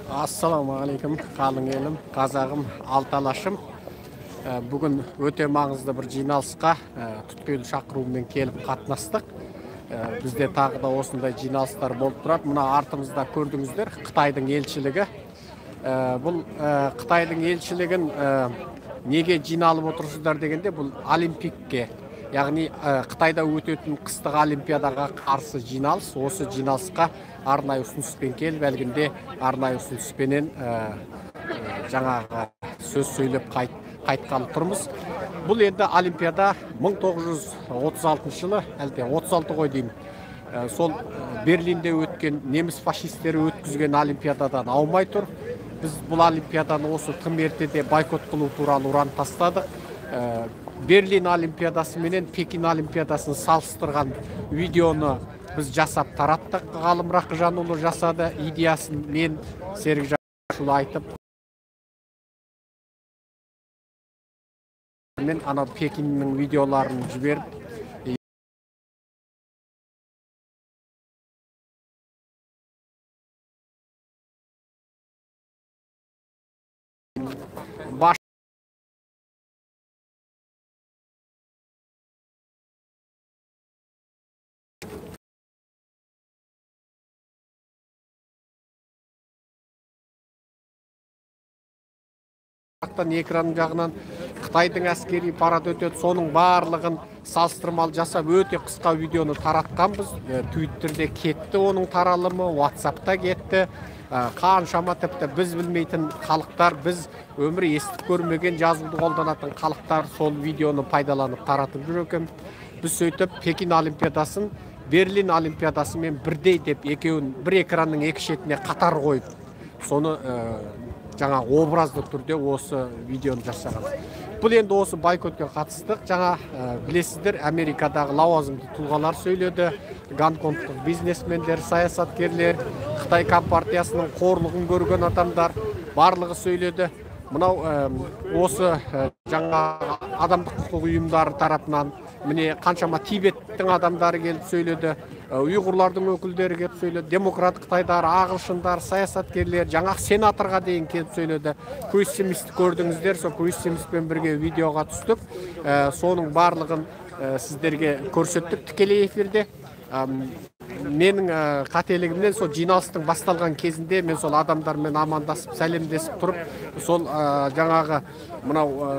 Ассаламағалейкум, қалың елім, қазағым, алталашым. Бүгін өте маңызды бір жиналысқа түткел шақыруымен келіп қатынастық. Бізде тағы да осындай жиналыстар болып тұрады. Мына артымызда көрдіңіздер, Қытайдың елшілігі. Бұл Қытайдың елшілігін неге жиналып отырсыздар дегенде, бұл олимпикке, яғни Қытайда өтетін қыстық олимпиадаға қарсы жиналыс. Осы жиналысқа арнайы ұсыныспен келіп, әлгінде арнайы ұсыныспенен жаңағы сөз сөйлеп қайтқалы тұрмыз. Бұл енді олимпиада 1936 жылы, әлде 36 ғой деймін, сол Берлинде өткен неміс фашистері өткізген олимпиададан аумай тұр. Біз бұл олимпиаданы осы тым ертеде бойкот қылу туралы ұран тастадық. Берлин олимпиадасы менен Пекин олимпиадасын салыстырған видеоны біз жасап тараттық. Ғалым Рақыжанұлы жасады, идеясын мен Серік Жашұлы айтып, мен ана Пекиннің видеоларын жіберіп, экран жағынан Қытайдың әскери парад өтеді, соның барлығын салыстырмалы жасап өте қысқа видеоны таратқанбыз. Твиттерде кетті оның таралымы, WhatsApp'та кетті. Қаншама тіпті біз білмейтін халықтар, біз өмірі естіп көрмеген жазуды қолданатын халықтар сол видеоны пайдаланып таратып жүр екен. Біз сөйтіп Пекин олимпиадасын Берлин олимпиадасымен бірдей деп екеуін бір экранның екі шетіне қатар қойып, соны жаңа образды түрде осы видеоны жасаған. Бұл енді осы бойкотқа қатыстық. Жаңа білесіздер, Америкадағы лауазымды тұлғалар сөйледі, Гонконгтық бизнесмендер, саясаткерлер, Қытай компартиясының қорлығын көрген адамдар барлығы сөйледі. Мынау осы жаңа адамдық құқық ұйымдары тарапынан міне қаншама Тибеттің адамдары келіп сөйледі, ұйғырлардың өкілдері келіп сөйледі, демократ Қытайдар, ағылшындар, саясаткерлер, жаңа сенаторға дейін келіп сөйледі. Крис Смитті көрдіңіздер, сол Крис Смитпен бірге видеоға түстік. Соның барлығын сіздерге көрсеттік тікелей эфирде. Менің қателігімнен сол жиналыстың басталған кезінде мен сол адамдармен амандасып, сәлемдесіп тұрып, сол жаңағы мынау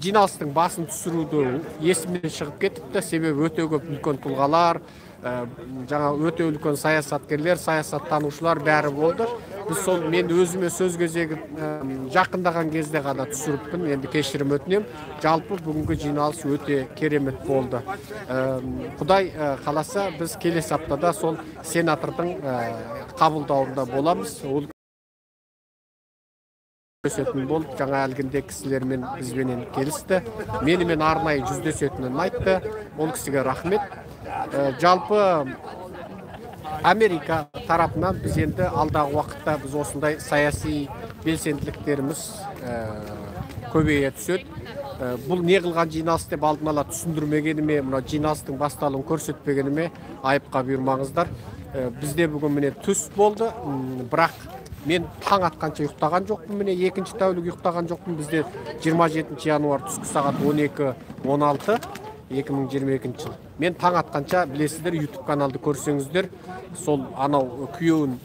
жиналыстың басын түсіруді есімнен шығып кетіпті. Себебі өте көп үлкен тұлғалар, жаңа өте үлкен саясаткерлер, саясаттанушылар бәрі болды. Біз сол мен өзіме сөз кезегі жақындаған кезде ғана түсіріппін. Енді кешірім өтінем. Жалпы бүгінгі жиналыс өте керемет болды. Құдай қаласа біз келесі аптада сол сенатордың қабылдауында боламыз. Ол жүздесетін болып, жаңа әлгінде кісілермен бізбенен келісті. Менімен арнайы жүздесетінін айтты. Ол кісіге рахмет. Жалпы Америка тарапынан біз енді алдағы уақытта біз осындай саяси белсенділіктеріміз көбейе түседі. Бұл не қылған жиналыс деп алдын ала түсіндірмегеніме, мына жиналыстың басталуын көрсетпегеніме айыпқа бұйырмаңыздар. Бізде бүгін міне түс болды, бірақ мен таң атқанша ұйықтаған жоқпын, міне екінші тәулік ұйықтаған жоқпын. Бізде 27 январ түскі сағат 12:16 2022 жыл. Мен таң атқанша білесіздер, YouTube каналды көрсеңіздер, сол анау күйеуін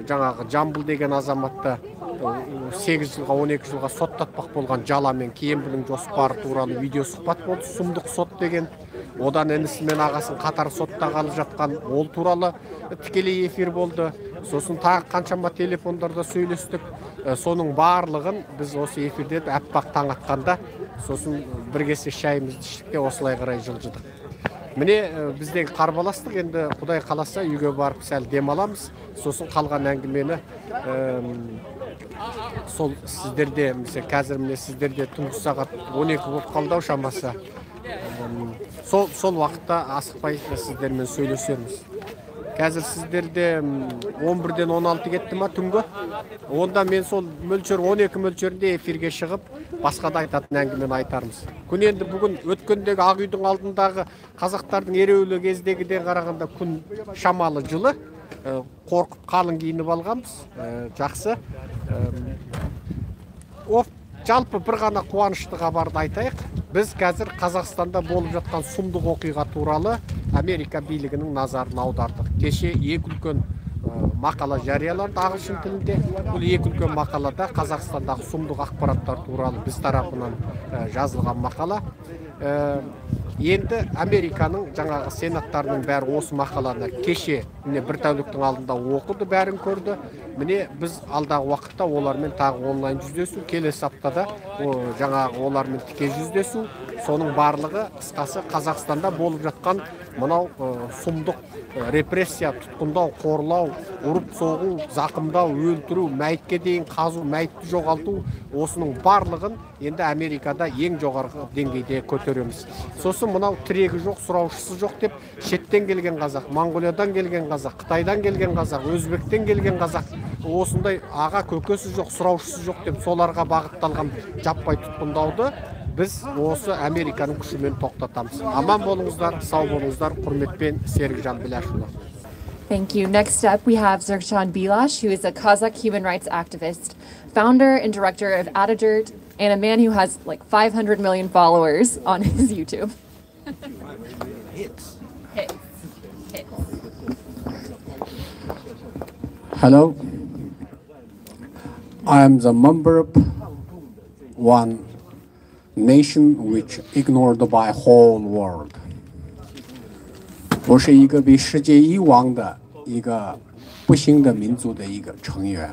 жаңағы Жамбыл деген азаматты 8 жылға 12 жылға соттатпақ болған жаламен кембінің жоспары туралы видео сұхбат болды. Сұмдық сот деген, одан інісі мен ағасын қатар соттағалы жатқан ол туралы тікелей эфир болды. Сосын тағы қаншама телефондарда сөйлестік. Соның барлығын біз осы эфирде аппақ таң атқанда, сосын бір кесе шайымызды іштік те осылай қарай жылжыдық. Міне біздегі қарбаластық, енді Құдай қаласа үйге барып сәл демаламыз. Сосын қалған әңгімені сол сіздерде, қазір міне сіздерде түнгі сағат 12 болып қалды шамасы. Сол уақытта асықпай сіздермен сөйлесерміз. Қазір сіздерде 11-ден 16 кетті ма түнгі? Онда мен сол мөлшер 12 мөлшерінде эфирге шығып, басқа да айтатын әңгімені айтармыз. Күн енді бүгін өткендегі Ақ үйдің алдындағы қазақтардың ереуілі кездегіден қарағанда күн шамалы жылы. қорқып қалың киініп алғанбыз. Жақсы. Жалпы бір ғана қуанышты хабарды айтайық. Біз қазір Қазақстанда болып жатқан сұмдық оқиға туралы Америка билігінің назарын аудардық. Кеше екі үлкен мақала жарияланды ағылшын тілінде. Бұл екі үлкен мақалада Қазақстандағы сұмдық ақпараттар туралы біз тарапынан жазылған мақала. Енді Американың жаңағы сенаттарының бәрі осы мақаланы кеше бір тәуліктің алдында оқыды, бәрін көрді. Міне біз алдағы уақытта олармен тағы онлайн жүздесу, келесі аптада жаңағы олармен тіке жүздесу, соның барлығы қысқасы Қазақстанда болып жатқан мынау сұмдық репрессия, тұтқындау, қорлау, ұрып соғу, зақымдау, өлтіру, мәйітке дейін қазу, мәйітті жоғалту, осының барлығын енді Америкада ең жоғарғы деңгейде көтереміз. Сосын мынау тірегі жоқ, сұраушысы жоқ деп шеттен келген қазақ, Монғолиядан келген қазақ, Қытайдан келген қазақ, Өзбектен келген қазақ, осындай аға көкесі жоқ, сұраушысы жоқ деп соларға бағытталған жаппай тұтқындауды біз осы Американың күшімен тоқтатамыз. Аман болыңыздар, сау болыңыздар, құрметпен Серікжан Біләшұлы. Thank you. Next up, we have Zerkshan Bilash, who is a Kazakh human rights activist, founder and director of Atadirt, and a man who has like 500 million followers on his YouTube. Hits. Hello. I am the member of one nation which ignored by whole world. 我是一个被世界遗忘的一个不幸的民族的一个成员。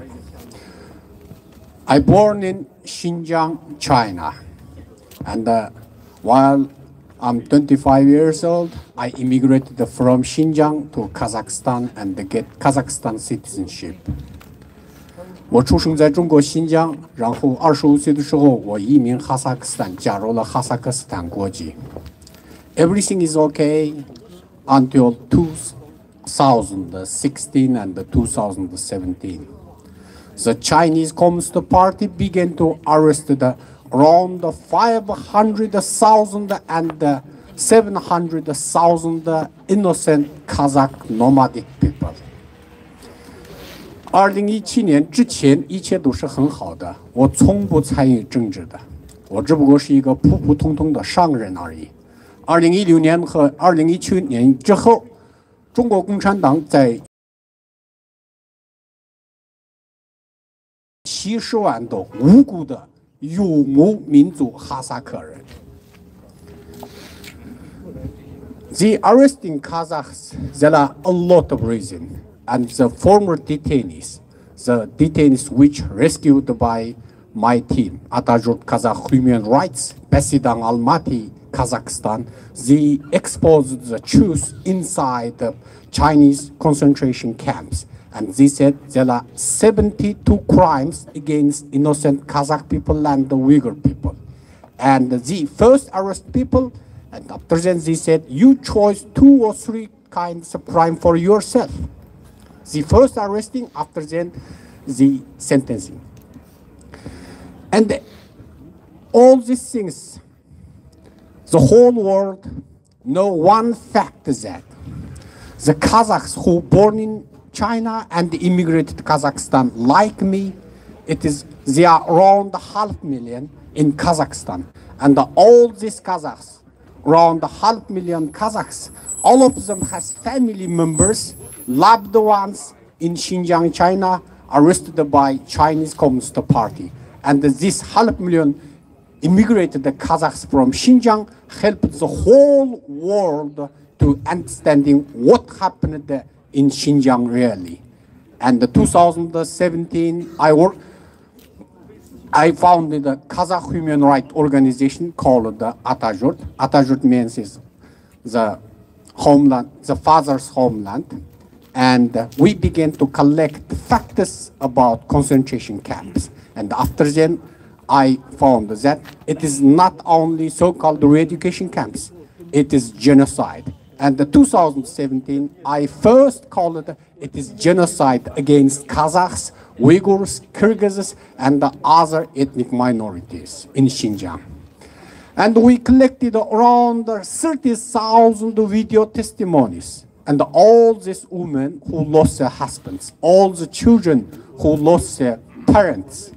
I born in Xinjiang, China, and while I'm 25 years old, I immigrated from Xinjiang to Kazakhstan and get Kazakhstan citizenship. 我出生在中国新疆，然后25岁的时候，我移民哈萨克斯坦，加入了哈萨克斯坦国籍。Everything is okay until 2016 and 2017. The Chinese Communist Party began to arrest around 500,000 and 700,000 innocent Kazakh nomadic people. 2017年之前，一切都是很好的。我从不参与政治的，我只不过是一个普普通通的商人而已。2016年和2017年之后，中国共产党在70万的无辜的游牧民族哈萨克人。The arresting Kazakhs, there are a lot of reasons. And the former detainees, the detainees which rescued by my team, Atadirt Kazakh Human Rights, Besidan Almaty, Kazakhstan, they exposed the truth inside the Chinese concentration camps. And they said there are 72 crimes against innocent Kazakh people and the Uyghur people. And the first arrest people, and after then they said, you chose 2 or 3 kinds of crime for yourself. The first arresting, after then the sentencing. And all these things, the whole world know one fact that the Kazakhs who born in China and immigrated to Kazakhstan, like me, they are around 500,000 in Kazakhstan. And all these Kazakhs, around 500,000 Kazakhs, all of them has family members, loved ones in Xinjiang, China, arrested by Chinese Communist Party. And this 500,000 immigrated Kazakhs from Xinjiang helped the whole world to understanding what happened in Xinjiang really. And in 2017, I founded a Kazakh human rights organization called Atadirt. Atadirt means is the homeland, the father's homeland. And we began to collect facts about concentration camps. And after then, I found that it is not only so-called re-education camps, it is genocide. And in 2017, I first called it is genocide against Kazakhs, Uyghurs, Kyrgyzs, and the other ethnic minorities in Xinjiang. And we collected around 30,000 video testimonies And all these women who lost their husbands, all the children who lost their parents.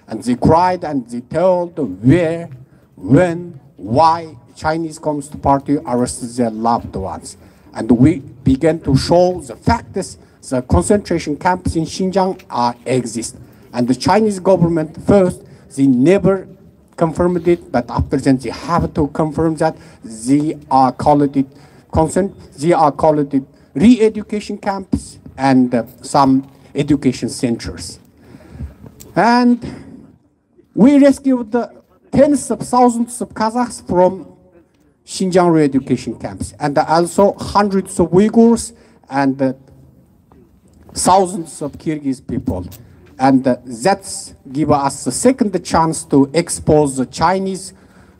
And they cried and they told where, when, why Chinese Communist Party arrested their loved ones. And we began to show the facts, the concentration camps in Xinjiang exist. And the Chinese government first, they never confirmed it, but after that they have to confirm that. They are called it re-education camps and some education centers. And we rescued the tens of thousands of Kazakhs from Xinjiang re-education camps, and also hundreds of Uyghurs and thousands of Kyrgyz people. And that's give us a second chance to expose the Chinese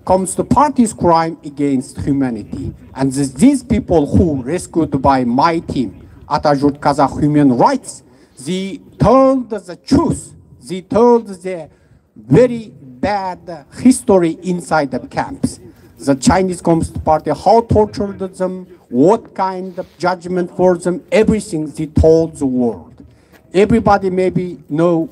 Communist Party's crime against humanity. And these people who rescued by my team, Atatürk Kazakh Human Rights, they told the truth. They told the very bad history inside the camps. The Chinese Communist Party, how tortured them, what kind of judgment for them, everything they told the world. Everybody maybe know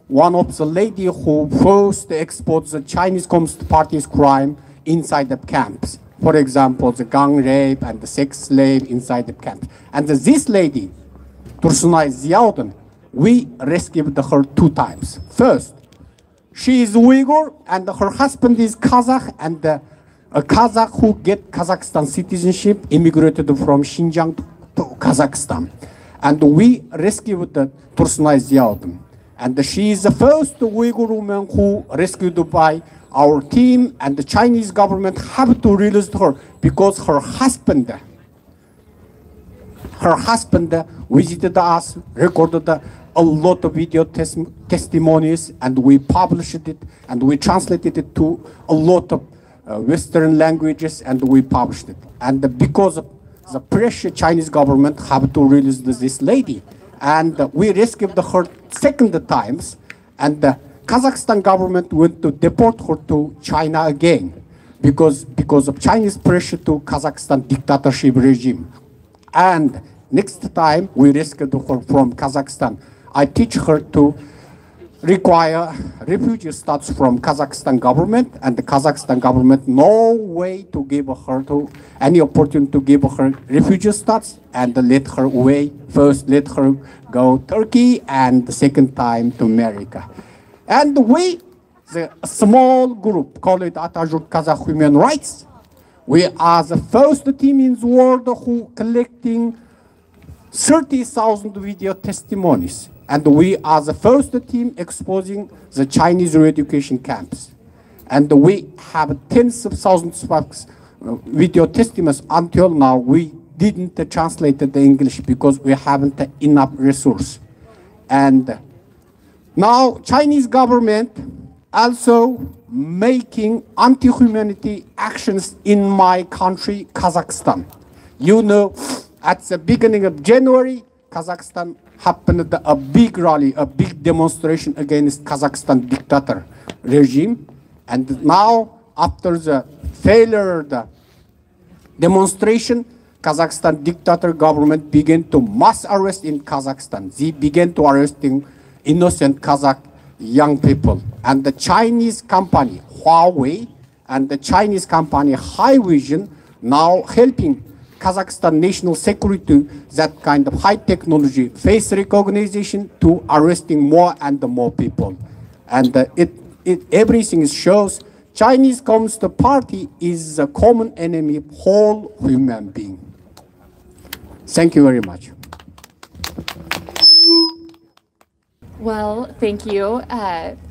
one of the lady who first exposed the Chinese Communist Party's crime inside the camps. For example, the gang rape and the sex slave inside the camps. And this lady, Tursunay Ziauddin, we rescued her 2 times. First, she is Uyghur and her husband is Kazakh, and a Kazakh who get Kazakhstan citizenship immigrated from Xinjiang to Kazakhstan. And we rescued Tursunay Ziauddin. And she is the first Uyghur woman who rescued by our team, and the Chinese government have to release her because her husband visited us, recorded a lot of video testimonies, and we published it, and we translated it to a lot of Western languages, and we published it. And because of the pressure, Chinese government have to release this lady. And we rescued her second times, and the Kazakhstan government went to deport her to China again because of Chinese pressure to Kazakhstan dictatorship regime. And next time we rescued her from Kazakhstan, I teach her to require refugee status from Kazakhstan government, and the Kazakhstan government no way to give her to any opportunity to give her refugee status, and let her away. First let her go Turkey, and the second time to America. And we, the small group called Atatürk Kazakh Human Rights, we are the first team in the world who collecting 30,000 video testimonies. And we are the first team exposing the Chinese re-education camps. And we have tens of thousands of video testimonies. Until now, we didn't translate the English because we haven't enough resource. And now Chinese government also making anti-humanity actions in my country, Kazakhstan. You know, at the beginning of January, Kazakhstan happened a big rally, a big demonstration against Kazakhstan dictator regime. And now, after the failure of the demonstration, Kazakhstan dictator government began to mass arrest in Kazakhstan. They began to arresting innocent Kazakh young people. And the Chinese company Huawei and the Chinese company Hivision now helping Kazakhstan national security, that kind of high technology face recognition to arresting more and more people. And everything shows Chinese Communist Party is a common enemy of whole human being. Thank you very much. Well, thank you.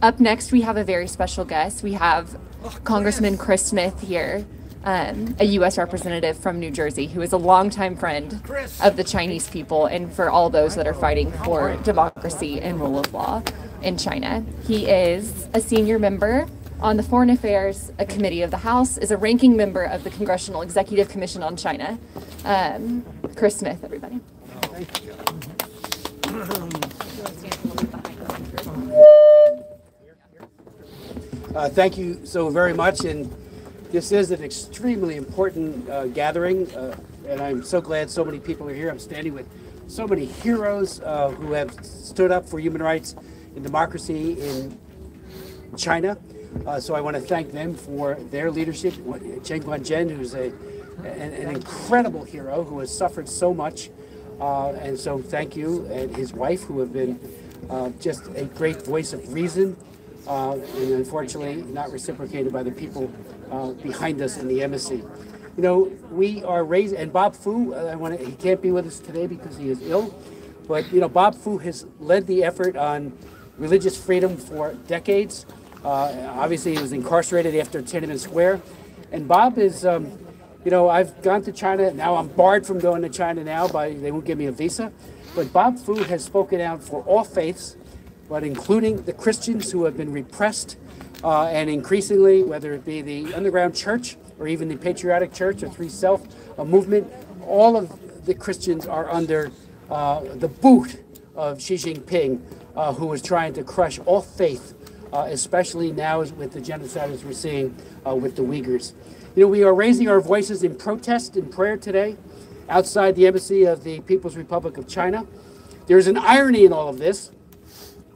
Up next, we have a very special guest. We have Congressman Chris Smith here, a U.S. representative from New Jersey, who is a longtime friend of the Chinese people and for all those that are fighting for democracy and rule of law in China. He is a senior member on the Foreign Affairs Committee of the House, is a ranking member of the Congressional Executive Commission on China. Chris Smith, everybody. Thank you. Thank you so very much, and this is an extremely important gathering. and I'm so glad so many people are here. I'm standing with so many heroes who have stood up for human rights and democracy in China. So I want to thank them for their leadership. Chen Guangzhen, who's an incredible hero who has suffered so much. And so thank you, and his wife, who have been just a great voice of reason, and unfortunately not reciprocated by the people behind us in the embassy. You know, we are raised, and Bob Fu, he can't be with us today because he is ill, but you know, Bob Fu has led the effort on religious freedom for decades. Obviously, he was incarcerated after Tiananmen Square, and Bob is, you know, I've gone to China. Now I'm barred from going to China now, they won't give me a visa. But Bob Fu has spoken out for all faiths, but including the Christians who have been repressed, and increasingly, whether it be the underground church or even the patriotic church or Three Self movement, all of the Christians are under the boot of Xi Jinping, who is trying to crush all faith, especially now with the genocide as we're seeing with the Uyghurs. You know, we are raising our voices in protest and prayer today outside the embassy of the People's Republic of China. There's an irony in all of this,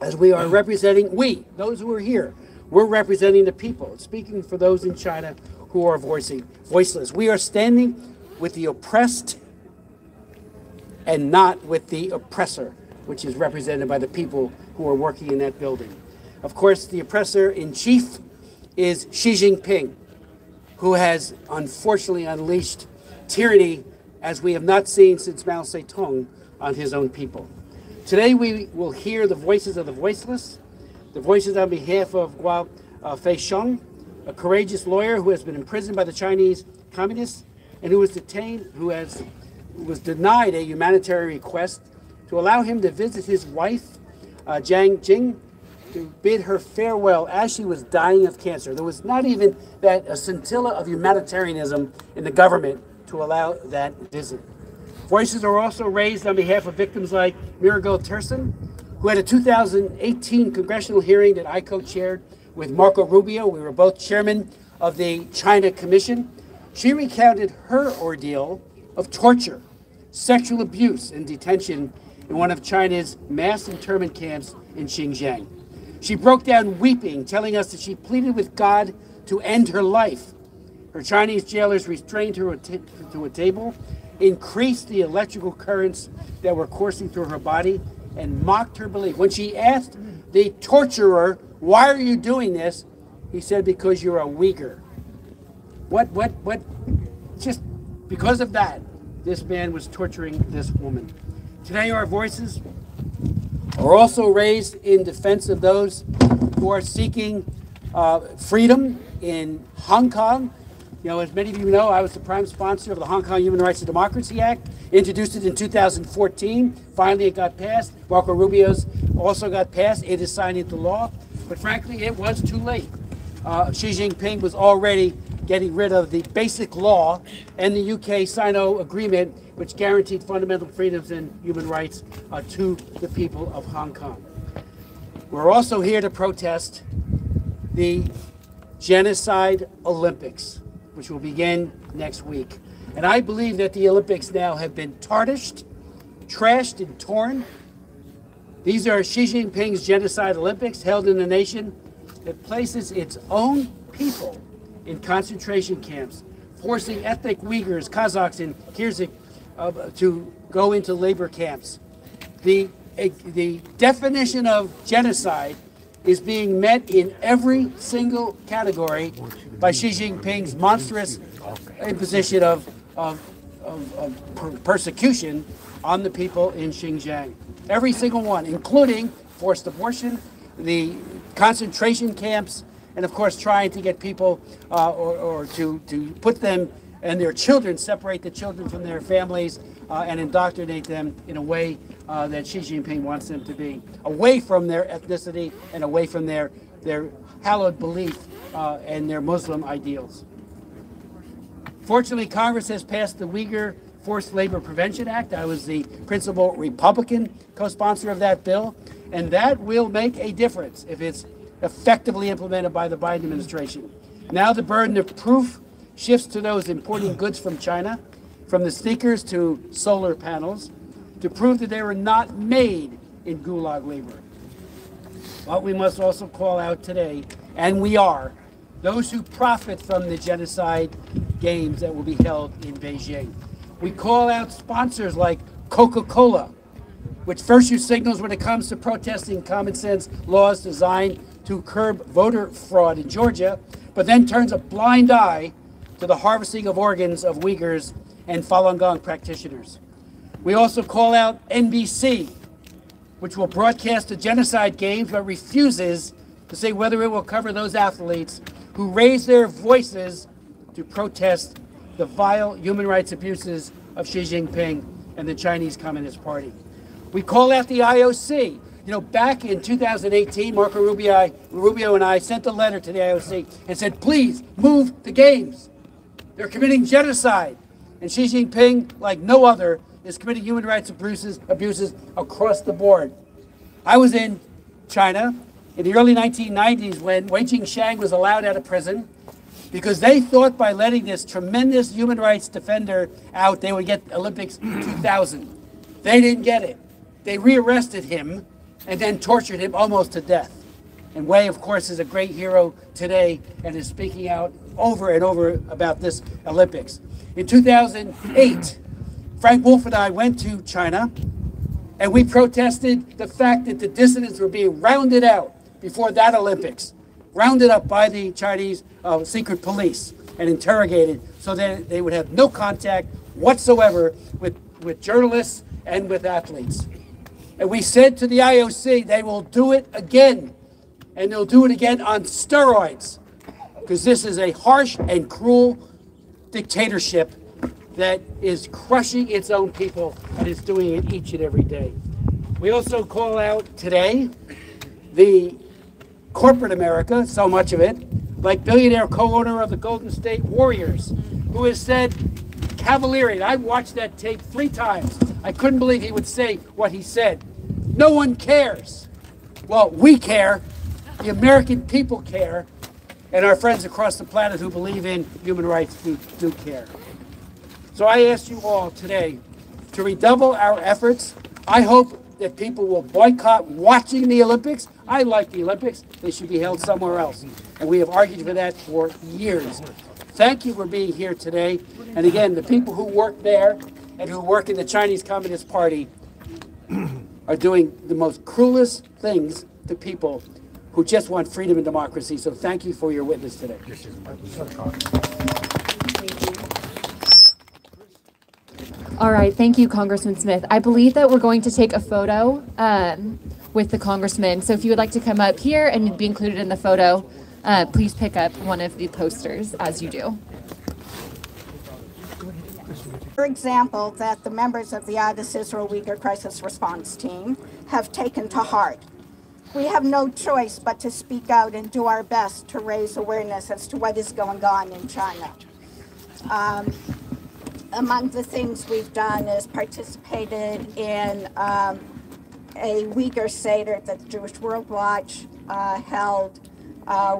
as we are representing, those who are here, we're representing the people, speaking for those in China who are voiceless. We are standing with the oppressed and not with the oppressor, which is represented by the people who are working in that building. Of course, the oppressor in chief is Xi Jinping, who has unfortunately unleashed tyranny as we have not seen since Mao Zedong on his own people. Today we will hear the voices of the voiceless, the voices on behalf of Guo Feixiong, a courageous lawyer who has been imprisoned by the Chinese communists and who was detained, was denied a humanitarian request to allow him to visit his wife, Jiang Jing, to bid her farewell as she was dying of cancer. There was not even a scintilla of humanitarianism in the government to allow that visit. Voices are also raised on behalf of victims like Mirago Turson, who had a 2018 congressional hearing that I co-chaired with Marco Rubio. We were both chairman of the China Commission. She recounted her ordeal of torture, sexual abuse, and detention in one of China's mass internment camps in Xinjiang. She broke down weeping, telling us that she pleaded with God to end her life. Her Chinese jailers restrained her to a table, increased the electrical currents that were coursing through her body, and mocked her belief. When she asked the torturer, "Why are you doing this?" he said, "Because you're a Uyghur." Just because of that, this man was torturing this woman. Today, our voices are also raised in defense of those who are seeking freedom in Hong Kong. You know, as many of you know, I was the prime sponsor of the Hong Kong Human Rights and Democracy Act, introduced it in 2014. Finally, it got passed. Marco Rubio's also got passed. It is signed into law. But frankly, it was too late. Xi Jinping was already getting rid of the basic law and the UK Sino Agreement, which guaranteed fundamental freedoms and human rights to the people of Hong Kong. We're also here to protest the Genocide Olympics, which will begin next week. And I believe that the Olympics now have been tarnished, trashed, and torn. These are Xi Jinping's Genocide Olympics, held in a nation that places its own people in concentration camps, forcing ethnic Uyghurs, Kazakhs, and Kyrgyz to go into labor camps. The definition of genocide is being met in every single category by Xi Jinping's monstrous imposition of persecution on the people in Xinjiang. Every single one, including forced abortion, the concentration camps, and of course trying to get people or to put them and their children, separate the children from their families and indoctrinate them in a way that Xi Jinping wants them to be, away from their ethnicity and away from their hallowed belief and their Muslim ideals. Fortunately, Congress has passed the Uyghur Forced Labor Prevention Act. I was the principal Republican co-sponsor of that bill, and that will make a difference if it's effectively implemented by the Biden administration. Now the burden of proof shifts to those importing goods from China, from the sneakers to solar panels, to prove that they were not made in Gulag labor. But we must also call out today, and we are, those who profit from the genocide games that will be held in Beijing. We call out sponsors like Coca-Cola, which virtue signals when it comes to protesting common sense laws designed to curb voter fraud in Georgia, but then turns a blind eye to the harvesting of organs of Uyghurs and Falun Gong practitioners. We also call out NBC, which will broadcast the genocide games but refuses to say whether it will cover those athletes who raise their voices to protest the vile human rights abuses of Xi Jinping and the Chinese Communist Party. We call out the IOC. You know, back in 2018, Marco Rubio and I sent a letter to the IOC and said, please move the games. They're committing genocide. And Xi Jinping, like no other, is committing human rights abuses across the board. I was in China in the early 1990s when Wei Jingsheng was allowed out of prison because they thought by letting this tremendous human rights defender out, they would get Olympics 2000. They didn't get it. They rearrested him and then tortured him almost to death. And Wei, of course, is a great hero today and is speaking out over and over about this Olympics. In 2008, Frank Wolf and I went to China and we protested the fact that the dissidents were being rounded out before that Olympics, rounded up by the Chinese secret police and interrogated so that they would have no contact whatsoever with journalists and with athletes. And we said to the IOC, they will do it again, and they'll do it again on steroids, because this is a harsh and cruel dictatorship that is crushing its own people and is doing it each and every day. We also call out today the corporate America, so much of it, like billionaire co-owner of the Golden State Warriors, who has said cavalierly, I watched that tape 3 times. I couldn't believe he would say what he said. No one cares. Well, we care. The American people care. And our friends across the planet who believe in human rights do care. So I ask you all today to redouble our efforts. I hope that people will boycott watching the Olympics. I like the Olympics. They should be held somewhere else. And we have argued for that for years. Thank you for being here today. And again, the people who work there and who work in the Chinese Communist Party are doing the most cruelest things to people who just want freedom and democracy. So thank you for your witness today. All right, thank you, Congressman Smith. I believe that we're going to take a photo with the congressman. So if you would like to come up here and be included in the photo, please pick up one of the posters as you do. For example, that the members of the Addis Israel Uyghur Crisis Response Team have taken to heart. We have no choice but to speak out and do our best to raise awareness as to what is going on in China. Among the things we've done is participated in a Uyghur Seder that the Jewish World Watch held.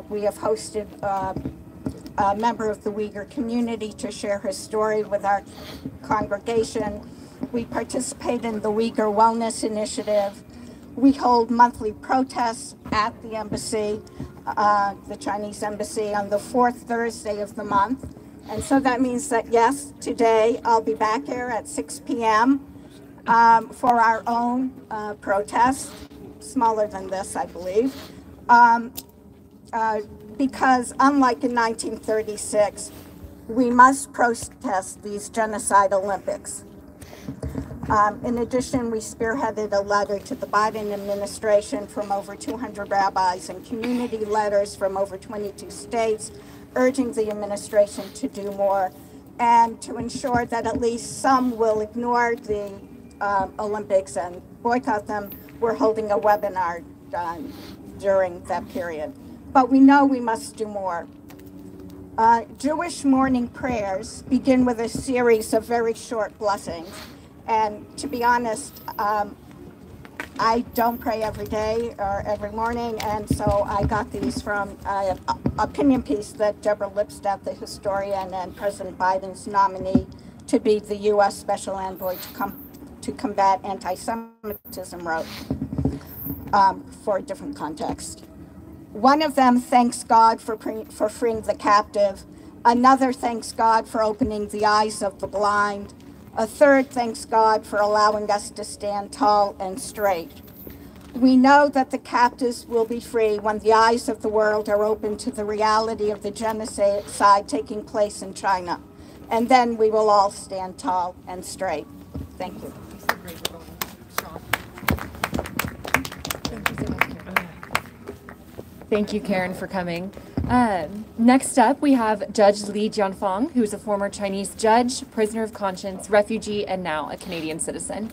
We have hosted a member of the Uyghur community to share his story with our congregation. We participate in the Uyghur Wellness Initiative. We hold monthly protests at the embassy, the Chinese embassy, on the 4th Thursday of the month. And so that means that, yes, today I'll be back here at 6 p.m. For our own protest, smaller than this, I believe. Because unlike in 1936, we must protest these genocide Olympics. In addition, we spearheaded a letter to the Biden administration from over 200 rabbis and community letters from over 22 states, urging the administration to do more and to ensure that at least some will ignore the Olympics and boycott them. We're holding a webinar during that period. But we know we must do more. Jewish morning prayers begin with a series of very short blessings. And to be honest, I don't pray every day or every morning, and so I got these from an opinion piece that Deborah Lipstadt, the historian and President Biden's nominee, to be the U.S. Special Envoy to combat anti-Semitism wrote for a different context. One of them thanks God for freeing the captive. Another thanks God for opening the eyes of the blind. A third thanks God for allowing us to stand tall and straight. We know that the captives will be free when the eyes of the world are open to the reality of the genocide taking place in China. And then we will all stand tall and straight. Thank you. Thank you, Karen, for coming. Next up, we have Judge Li Jianfang, who is a former Chinese judge, prisoner of conscience, refugee, and now a Canadian citizen.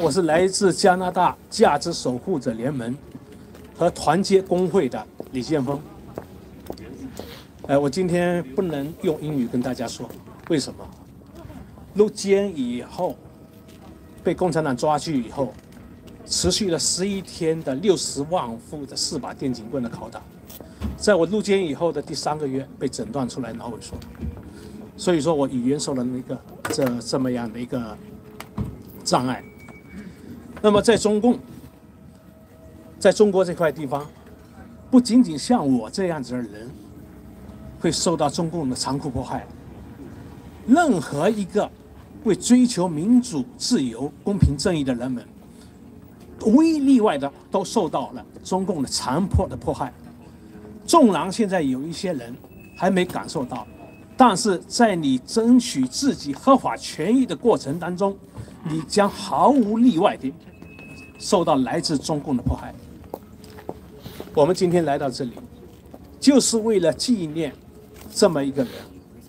我是来自加拿大价值守护者联盟和团结工会的李建峰。我今天不能用英语跟大家说，为什么？入监以后，被共产党抓去以后，持续了11天的60万副的4把电警棍的拷打，在我入监以后的第3个月被诊断出来脑萎缩，所以说我语言受了这么样的一个障碍。那么在中共，在中国这块地方，不仅仅像我这样子的人会受到中共的残酷迫害，任何一个为追求民主、自由、公平、正义的人们，无一例外的都受到了中共的残破的迫害。纵然现在有一些人还没感受到，但是在你争取自己合法权益的过程当中，你将毫无例外地受到来自中共的迫害。我们今天来到这里，就是为了纪念这么一个人，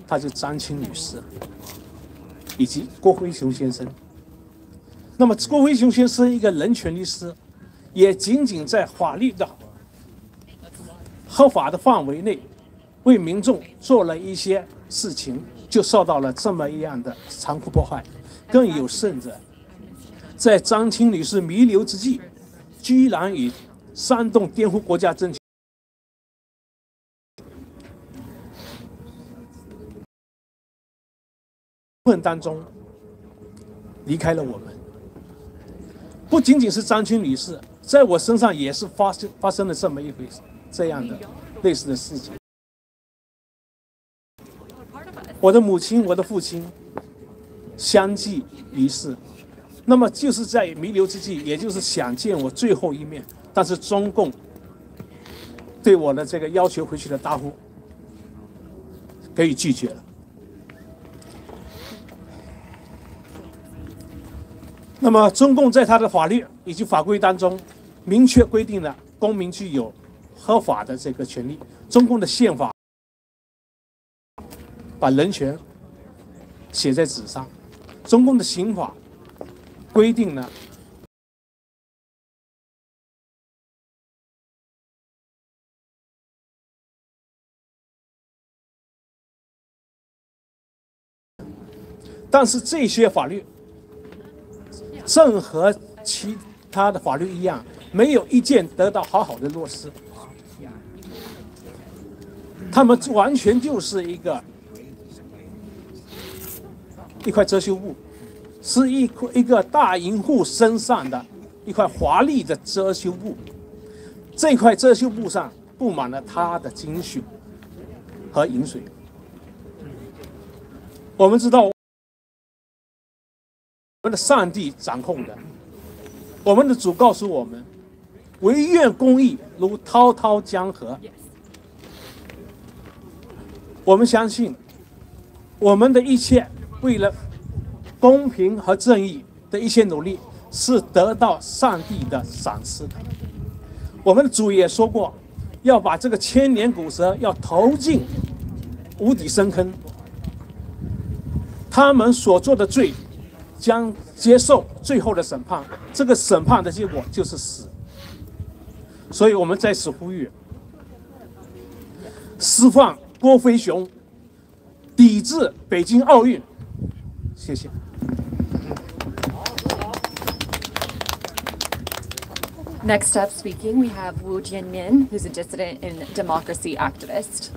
他就是张青女士以及郭辉雄先生。那么郭辉雄先生一个人权律师，也仅仅在法律的合法的范围内，为民众做了一些事情，就受到了这么一样的残酷迫害。更有甚者，在张青女士弥留之际，居然以煽动颠覆国家政权当中离开了我们。不仅仅是张青女士，在我身上也是发生了这样的类似的事情。我的母亲、我的父亲相继离世，那么就是在弥留之际，也就是想见我最后一面，但是中共对我的这个要求回去的答复给予拒绝了。那么中共在他的法律以及法规当中明确规定了公民具有合法的这个权利。中共的宪法把人权写在纸上，中共的刑法规定了但是这些法律正和其他的法律一样，没有一件得到好好的落实。他们完全就是一块遮羞布，是一个大淫妇身上的一块华丽的遮羞布。这块遮羞布上布满了他的精血和淫水。我们知道，我们的上帝掌控的，我们的主告诉我们，唯愿公义如滔滔江河。我们相信，我们的一切为了公平和正义的一些努力，是得到上帝的赏赐的。我们的主也说过，要把这个千年古蛇要投进无底深坑，他们所做的罪将接受最后的审判，这个审判的结果就是死。所以我们在此呼吁，释放郭飞雄，抵制北京奥运。谢谢。Next up speaking, we have Wu Jianmin, who's a dissident and democracy activist.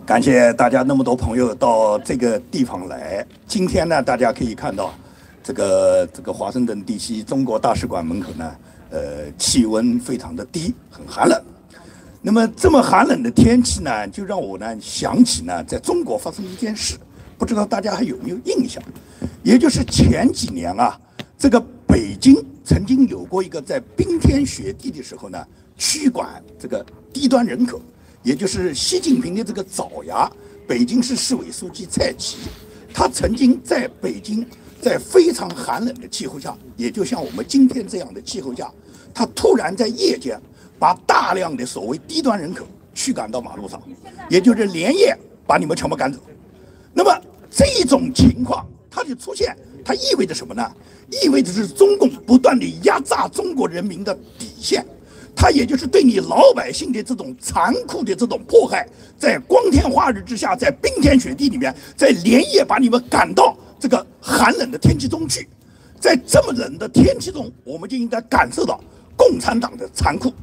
感谢大家那么多朋友到这个地方来。今天呢，大家可以看到，这个华盛顿 DC 中国大使馆门口呢，气温非常的低，很寒冷。那么这么寒冷的天气呢，就让我呢想起呢，在中国发生一件事，不知道大家还有没有印象？也就是前几年啊，这个北京曾经有过一个在冰天雪地的时候呢，驱赶这个低端人口。也就是习近平的这个爪牙，北京市市委书记蔡奇，他曾经在北京，在非常寒冷的气候下，也就像我们今天这样的气候下，他突然在夜间把大量的所谓低端人口驱赶到马路上，也就是连夜把你们全部赶走。那么这种情况它的出现，它意味着什么呢？意味着是中共不断地压榨中国人民的底线。它也就是对你老百姓的这种残酷的这种迫害，在光天化日之下，在冰天雪地里面，在连夜把你们赶到这个寒冷的天气中去，在这么冷的天气中，我们就应该感受到共产党的残酷。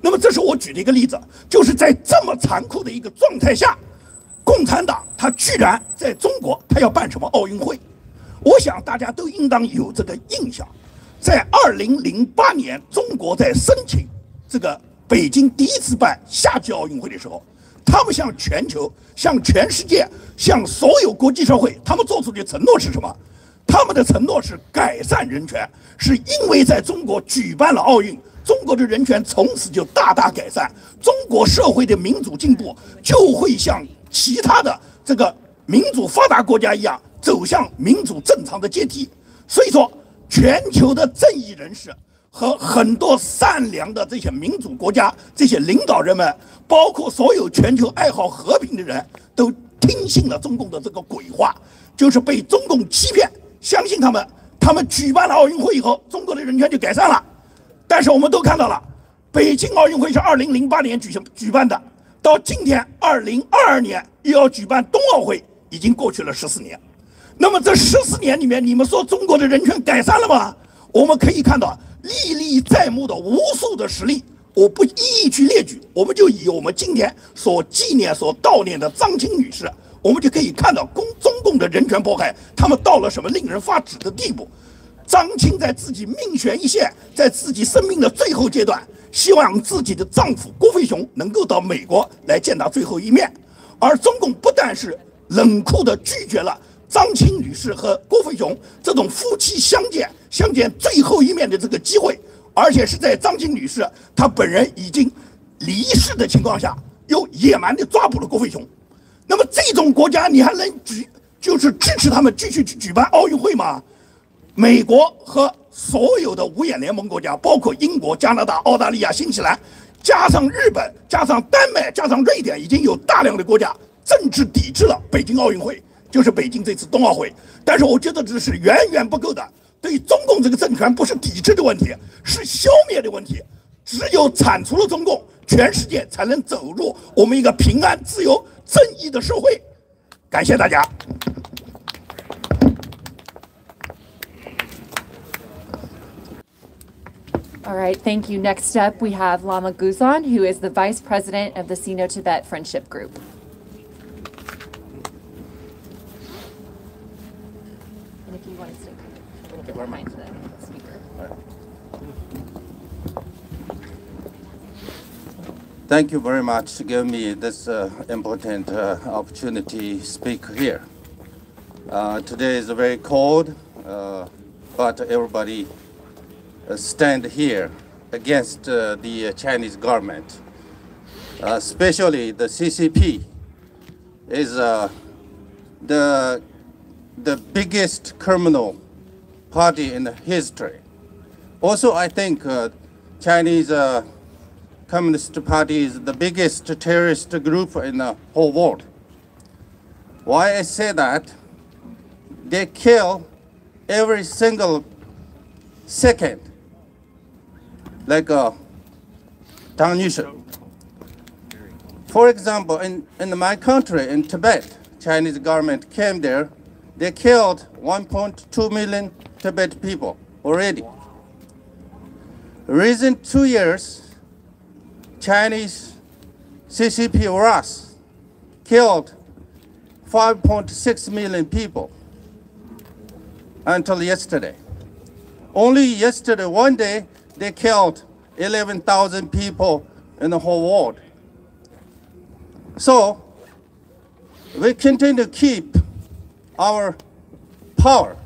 那么，这是我举的一个例子，就是在这么残酷的一个状态下，共产党他居然在中国他要办什么奥运会？我想大家都应当有这个印象，在2008年，中国在申请这个北京第一次办夏季奥运会的时候，他们向全球、向全世界、向所有国际社会，他们做出的承诺是什么？他们的承诺是改善人权，是因为在中国举办了奥运，中国的人权从此就大大改善，中国社会的民主进步就会像其他的这个民主发达国家一样，走向民主正常的阶梯。所以说，全球的正义人士和很多善良的这些民主国家、这些领导人们，包括所有全球爱好和平的人，都听信了中共的这个鬼话，就是被中共欺骗，相信他们举办了奥运会以后，中国的人权就改善了。但是我们都看到了，北京奥运会是2008年举办的，到今天2022年又要举办冬奥会，已经过去了14年。那么这14年里面，你们说中国的人权改善了吗？我们可以看到历历在目的无数的实例，我不一一去列举，我们就以我们今天所纪念、所悼念的张青女士，我们就可以看到中共的人权迫害，他们到了什么令人发指的地步。张青在自己命悬一线，在自己生命的最后阶段，希望自己的丈夫郭飞雄能够到美国来见他最后一面，而中共不但是冷酷地拒绝了张青女士和郭飞雄这种夫妻相见最后一面的这个机会，而且是在张青女士她本人已经离世的情况下，又野蛮地抓捕了郭飞雄。那么这种国家，你还能就是支持他们继续举办奥运会吗？美国和所有的五眼联盟国家，包括英国、加拿大、澳大利亚、新西兰，加上日本、加上丹麦、加上瑞典，已经有大量的国家政治抵制了北京奥运会，就是北京这次冬奥会。但是我觉得这是远远不够的，对中共这个政权不是抵制的问题，是消灭的问题。只有铲除了中共，全世界才能走入我们一个平安、自由、正义的社会。感谢大家。All right, thank you. Next up, we have Lama Guzan, who is the Vice President of the Sino-Tibet Friendship Group. And if you want to stick a little bit more mind to the speaker. Thank you very much to give me this important opportunity to speak here. Today is very cold, but everybody stand here against the Chinese government. Especially the CCP is the biggest criminal party in the history. Also, I think Chinese Communist Party is the biggest terrorist group in the whole world. Why I say that? They kill every single second. Like 唐女士。For example, in my country, in Tibet, Chinese government came there. They killed 1.2 million Tibet people already. Recent 2 years, Chinese CCP Ras killed 5.6 million people until yesterday. Only yesterday, one day, they killed 11,000 people in the whole world. So we continue to keep our power.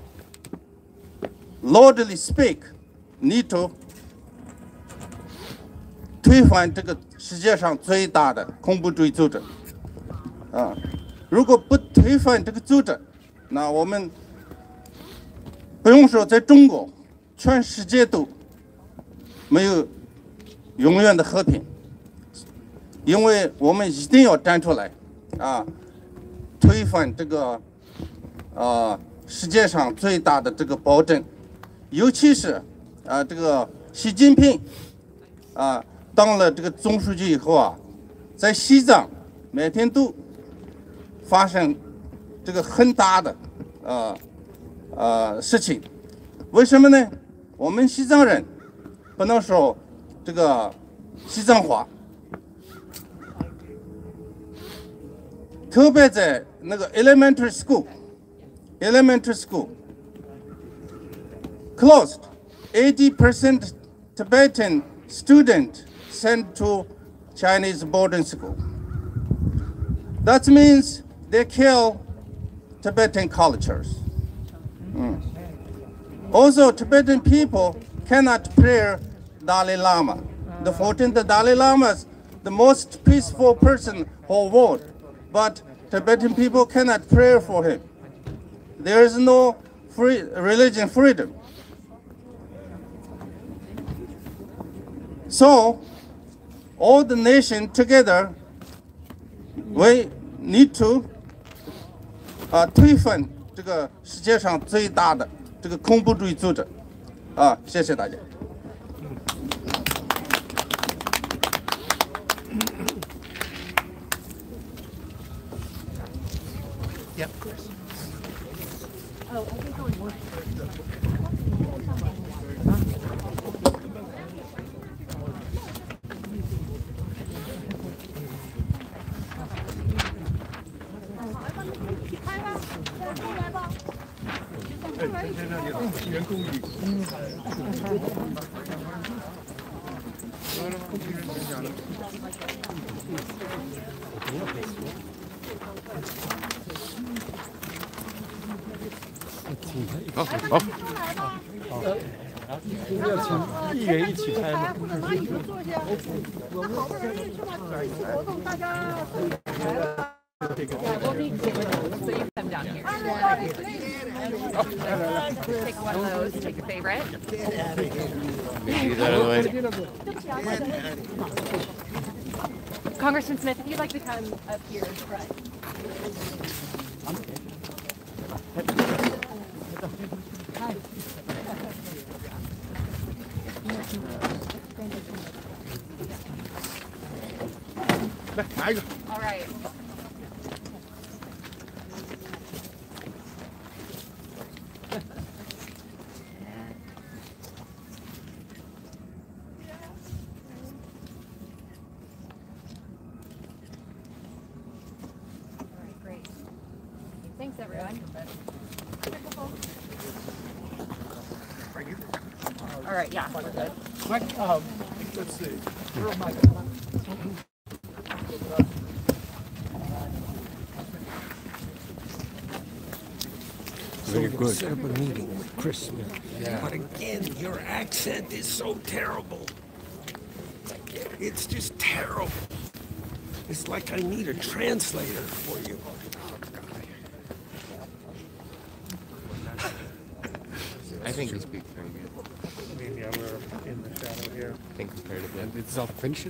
Lordly speak, need to 推翻这个世界上最大的恐怖主义组织。如果不推翻这个组织，那我们不用说在中国，全世界都没有永远的和平。因为我们一定要站出来，推翻这个世界上最大的这个暴政，尤其是这个习近平当了这个总书记以后在西藏每天都发生这个很大的事情，为什么呢？我们西藏人不能说这个西藏话。特别在那个 elementary school closed. 80% Tibetan student sent to Chinese boarding school. That means they kill Tibetan cultures. Also, Tibetan people cannot pray Dalai Lama. The 14th Dalai Lama is the most peaceful person in the whole world. But Tibetan people cannot pray for him. There is no religion freedom. So, all the nation together, we need to 推翻这个世界上最大的这个恐怖主义组织。谢谢大家。Yep, Chris. Oh, I think I'll work. Take one of those, take your favorite. Congressman Smith, if you'd like to come up here. Right. All right. Great. Thanks, everyone. All right, yeah, we're good. Let's see. Very good. Set up a meeting with Chris Smith. Yeah. But again, your accent is so terrible. It's just terrible. It's like I need a translator for you. I think you speak very good. I mean, yeah, we're in the shadow here. I think comparatively. And it's all Finnish.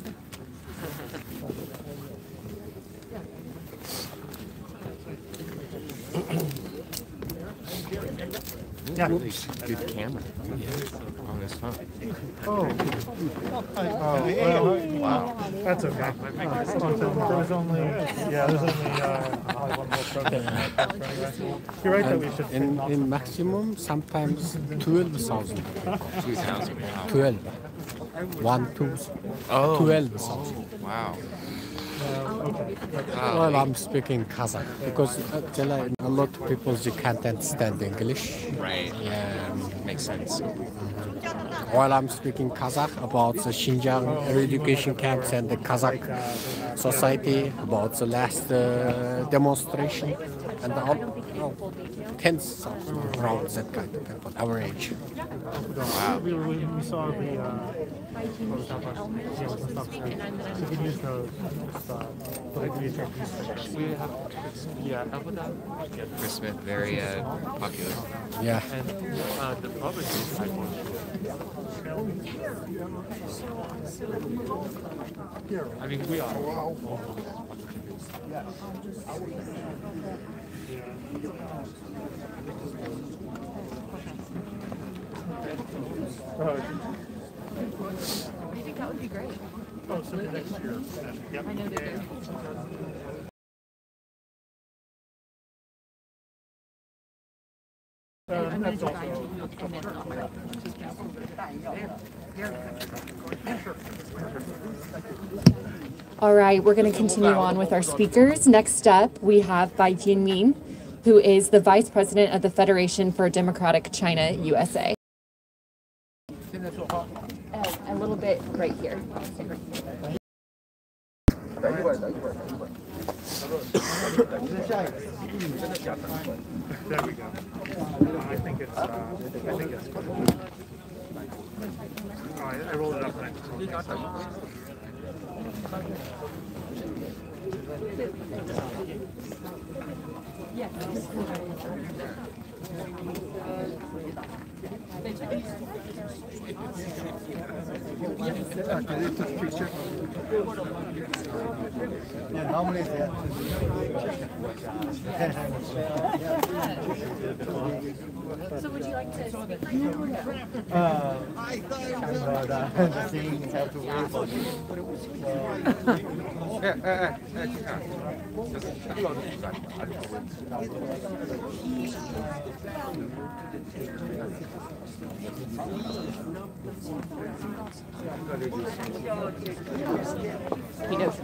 Yeah, really good camera. Yeah. this, huh? Wow. That's okay. There's only, there's only one more protest. You're right that we should. In maximum, sometimes 12,000. 2,000. Wow. 12. 1, 2, Oh. 12,000. Wow. Well, I'm speaking Kazakh because a lot of people they can't understand English. Right. Yeah. Makes sense. While I'm speaking Kazakh about the Xinjiang education camps and the Kazakh society, about the last demonstration, and tens of around that kind of people, our age. Wow. We saw the Chris Smith, very popular. Yeah. And the public is I mean, we are. I think that would be great. Oh, so next year. Yep. I know they do. That's also. All right, we're going to continue on with our speakers. Next up, we have Bai Jianmin, who is the Vice President of the Federation for Democratic China, USA. A little bit right here. There we go. I think it's I rolled it up and Yeah, normally they So would you like to speak right now? the thing have to worry about He knows.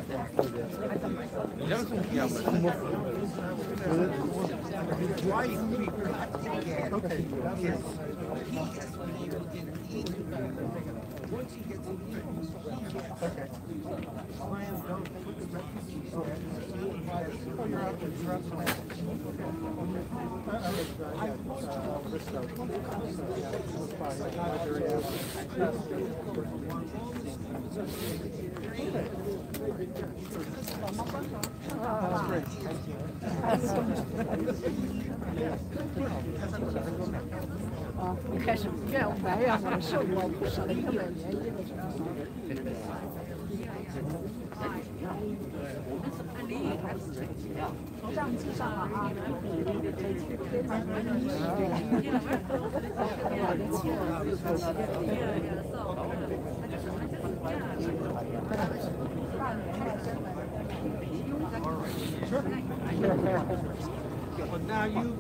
But now you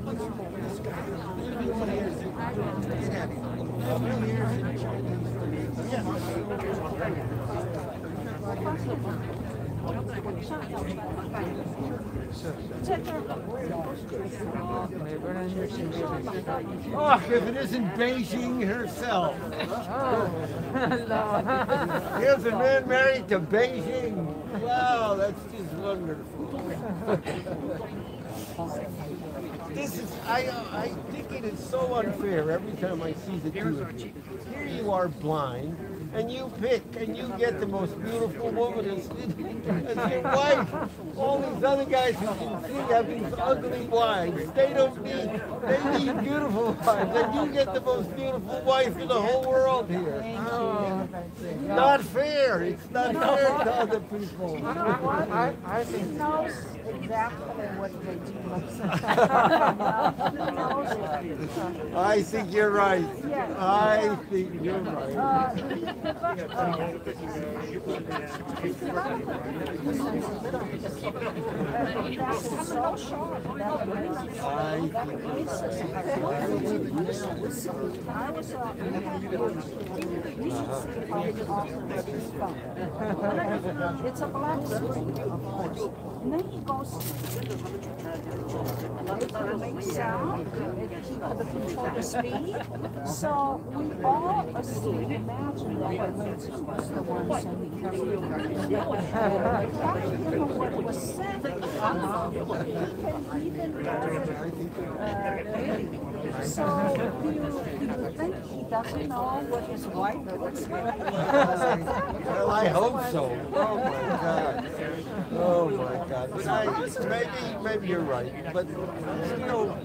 oh, if it isn't Beijing herself. Here's a man married to Beijing. Wow, that's just wonderful. This is, I think it is so unfair every time I see the two of you. Here you are blind, and you pick and you get the most beautiful woman as your wife. All these other guys who can see have these ugly wives. They need beautiful wives, and you get the most beautiful wife in the whole world here. Not fair. It's not fair to other people. I think he knows exactly what they do. I think you're right. I think you're right. It's a black screen, of course. And then he goes makes sound, the control the speed. So we all assume, imagine that the lady was the one sending everything. I don't know what was said. He can even so do you think he doesn't know what his wife looks like? Well, I hope so. Oh my God. Oh my God. But maybe you're right. But you know,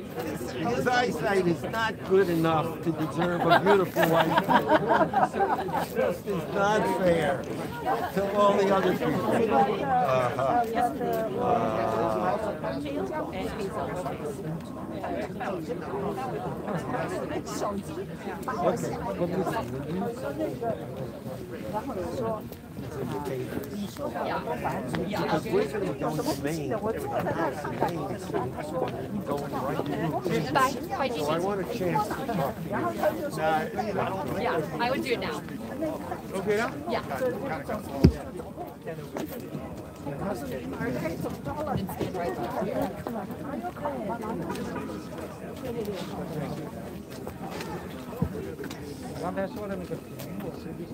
his eyesight is not good enough to deserve a beautiful wife. It just is not fair to all the other people. Because we're going to be going to Maine. So I want a chance to talk to you. Yeah, I would do it now. Okay, now? Yeah. 刚才说的那个屏幕实际上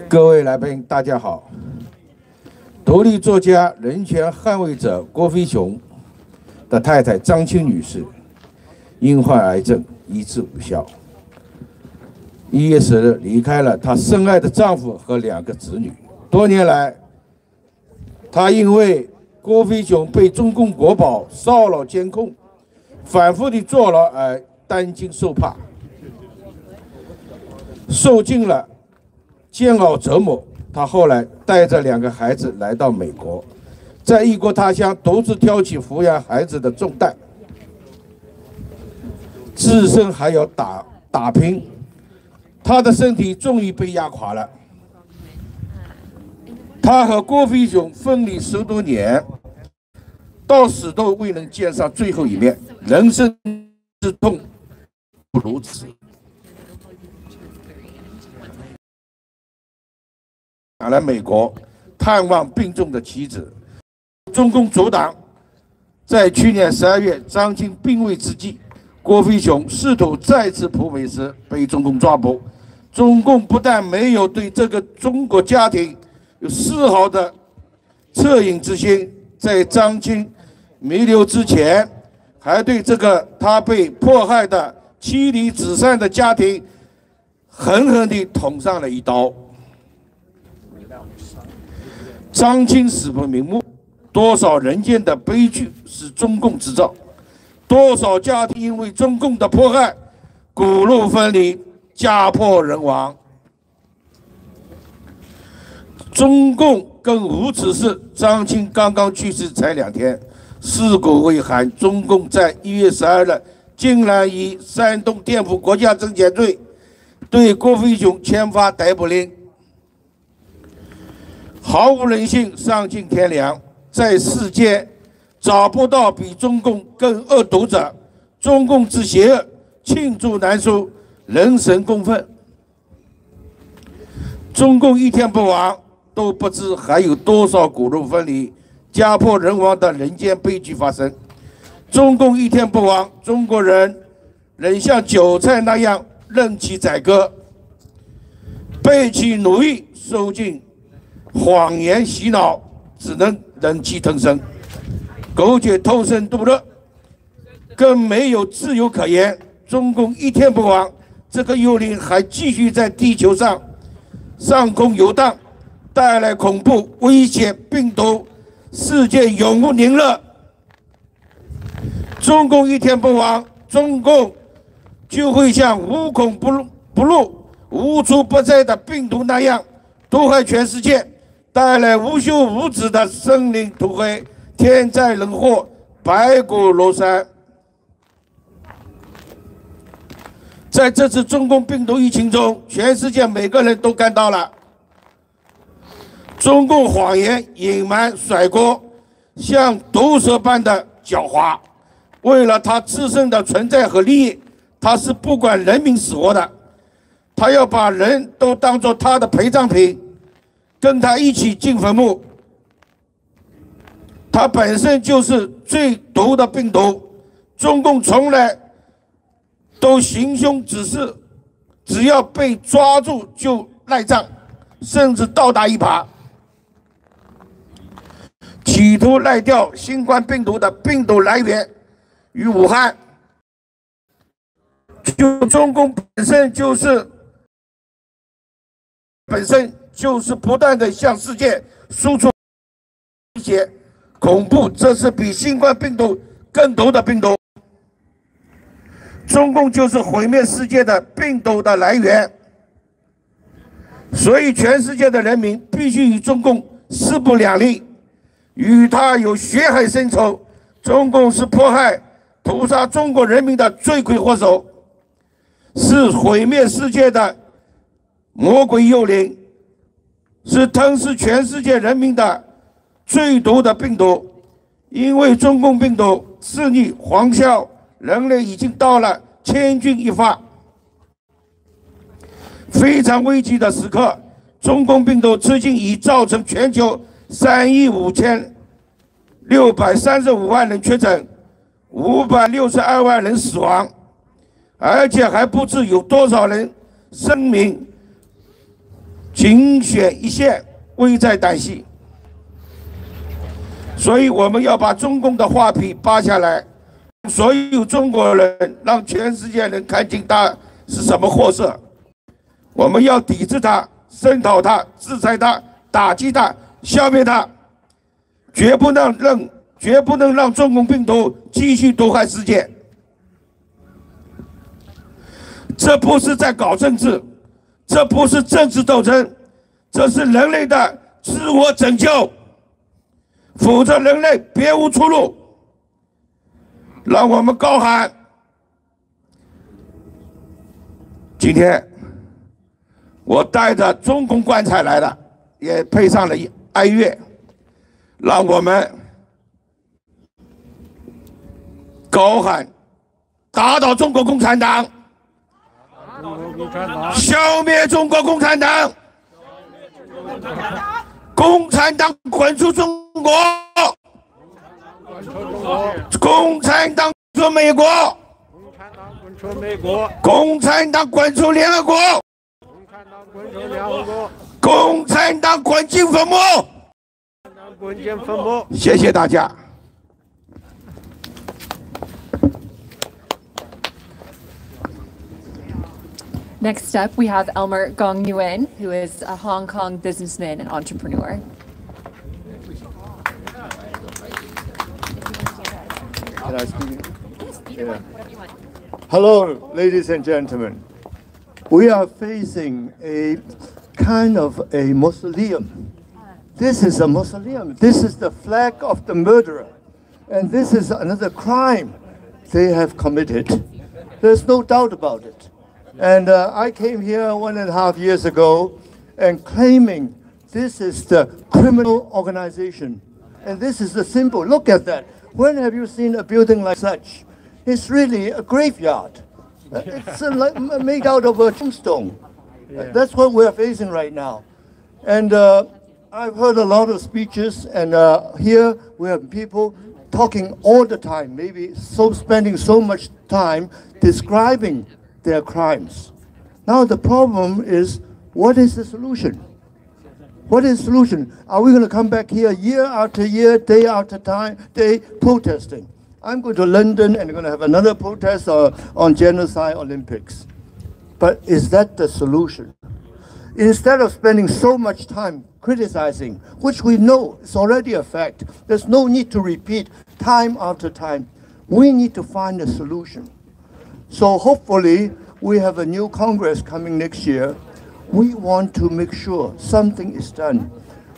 各位来宾，大家好。独立作家、人权捍卫者郭飞雄的太太张青女士因患癌症医治无效，1月10日离开了她深爱的丈夫和2个子女。多年来，她因为郭飞雄被中共国保骚扰监控，反复的坐牢而担惊受怕，受尽了煎熬折磨。她后来带着2个孩子来到美国，在异国他乡独自挑起抚养孩子的重担，自身还要打拼，她的身体终于被压垮了。她和郭飞雄分离10多年，到死都未能见上最后一面，人生之痛不如此。来美国探望病重的妻子，中共阻挡。在去年12月，张青病危之际，郭飞雄试图再次赴美时被中共抓捕。中共不但没有对这个中国家庭有丝毫的恻隐之心，在张青弥留之前，还对这个他被迫害的妻离子散的家庭狠狠地捅上了一刀。张青死不瞑目，多少人间的悲剧是中共制造，多少家庭因为中共的迫害骨肉分离，家破人亡。中共更无此事。张青刚刚去世才2天，尸骨未寒，中共在1月12日竟然以煽动颠覆国家政权罪对郭飞雄签发逮捕令，毫无人性，丧尽天良。在世间找不到比中共更恶毒者，中共之邪恶罄竹难书，人神共愤。中共一天不亡，都不知还有多少骨肉分离、家破人亡的人间悲剧发生。中共一天不亡，中国人仍像韭菜那样任其宰割，被其奴役，受尽谎言洗脑，只能忍气吞声，苟且偷生度乐，更没有自由可言。中共一天不亡，这个幽灵还继续在地球上空游荡，带来恐怖、危险、病毒，世界永无宁乐。中共一天不亡，中共就会像无孔不入、无处不在的病毒那样，毒害全世界，带来无休无止的生灵涂灰、天灾人祸、白骨庐山。在这次中共病毒疫情中，全世界每个人都看到了，中共谎言、隐瞒、甩锅，像毒蛇般的狡猾。为了他自身的存在和利益，他是不管人民死活的。他要把人都当作他的陪葬品，跟他一起进坟墓。他本身就是最毒的病毒。中共从来都行凶指示，只要被抓住就赖账，甚至倒打一耙，企图赖掉新冠病毒的病毒来源于武汉。就中共本身就是不断的向世界输出威胁、恐怖，这是比新冠病毒更毒的病毒。中共就是毁灭世界的病毒的来源，所以全世界的人民必须与中共势不两立，与他有血海深仇。中共是迫害、屠杀中国人民的罪魁祸首，是毁灭世界的魔鬼幽灵，是吞噬全世界人民的最毒的病毒。因为中共病毒肆虐狂啸，人类已经到了千钧一发、非常危急的时刻。中共病毒至今已造成全球35635万人确诊，562万人死亡，而且还不知有多少人生命惊险一线，危在旦夕。所以我们要把中共的画皮扒下来，所有中国人，让全世界人看清他是什么货色。我们要抵制他、声讨他、制裁他、打击他、消灭他，绝不能让中共病毒继续毒害世界。这不是在搞政治，这不是政治斗争，这是人类的自我拯救，否则人类别无出路。让我们高喊！今天我带着中共棺材来的，也配上了哀乐，让我们高喊：打倒中国共产党，消灭中国共产党，共产党滚出中国，共产党滚出美国，共产党滚出联合国，共产党滚进坟墓。谢谢大家。Next up, we have Elmer Gong Nguyen, who is a Hong Kong businessman and entrepreneur. Can I speak? Yeah. Hello, ladies and gentlemen. We are facing a kind of a mausoleum. This is a mausoleum. This is the flag of the murderer. And this is another crime they have committed. There's no doubt about it. And I came here 1.5 years ago and claiming this is the criminal organization. And this is the symbol. Look at that. When have you seen a building like such? It's really a graveyard. It's like made out of a tombstone. That's what we're facing right now. And I've heard a lot of speeches, and here we have people talking all the time, maybe spending so much time describing their crimes. Now the problem is, what is the solution? What is the solution? Are we going to come back here year after year, day after day, protesting? I'm going to London and I'm going to have another protest on Genocide Olympics. But is that the solution? Instead of spending so much time criticizing, which we know is already a fact, there's no need to repeat time after time. We need to find a solution. So hopefully we have a new Congress coming next year. We want to make sure something is done.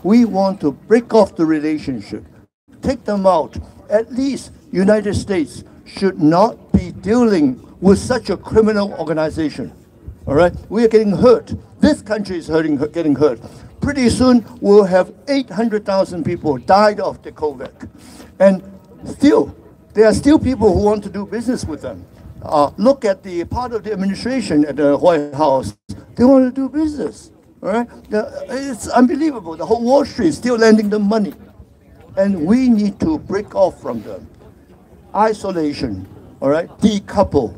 We want to break off the relationship, take them out. At least United States should not be dealing with such a criminal organization. All right, we are getting hurt. This country is getting hurt. Pretty soon we'll have 800,000 people died of the COVID, and still there are still people who want to do business with them. Look at the part of the administration at the White House. They want to do business, all right? It's unbelievable. The whole Wall Street is still lending them money. And we need to break off from them. Isolation, all right? Decouple.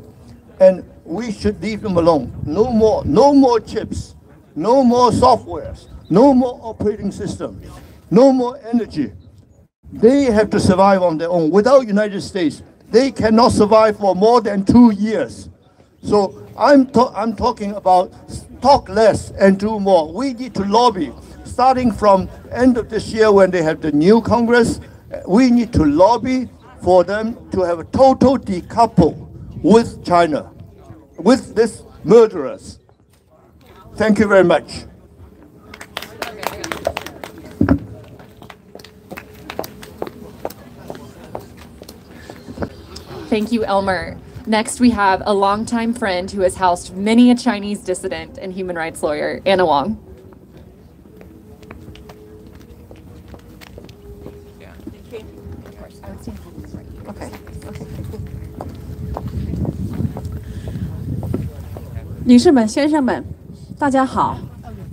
And we should leave them alone. No more chips. No more softwares. No more operating system. No more energy. They have to survive on their own. Without United States, they cannot survive for more than 2 years. So I'm talking about talk less and do more. We need to lobby. Starting from end of this year when they have the new Congress, we need to lobby for them to have a total decouple with China, with these murderers. Thank you very much. Thank you, Elmer. Next, we have a longtime friend who has housed many a Chinese dissident and human rights lawyer, Anna Wong. Okay. 女士们、先生们，大家好！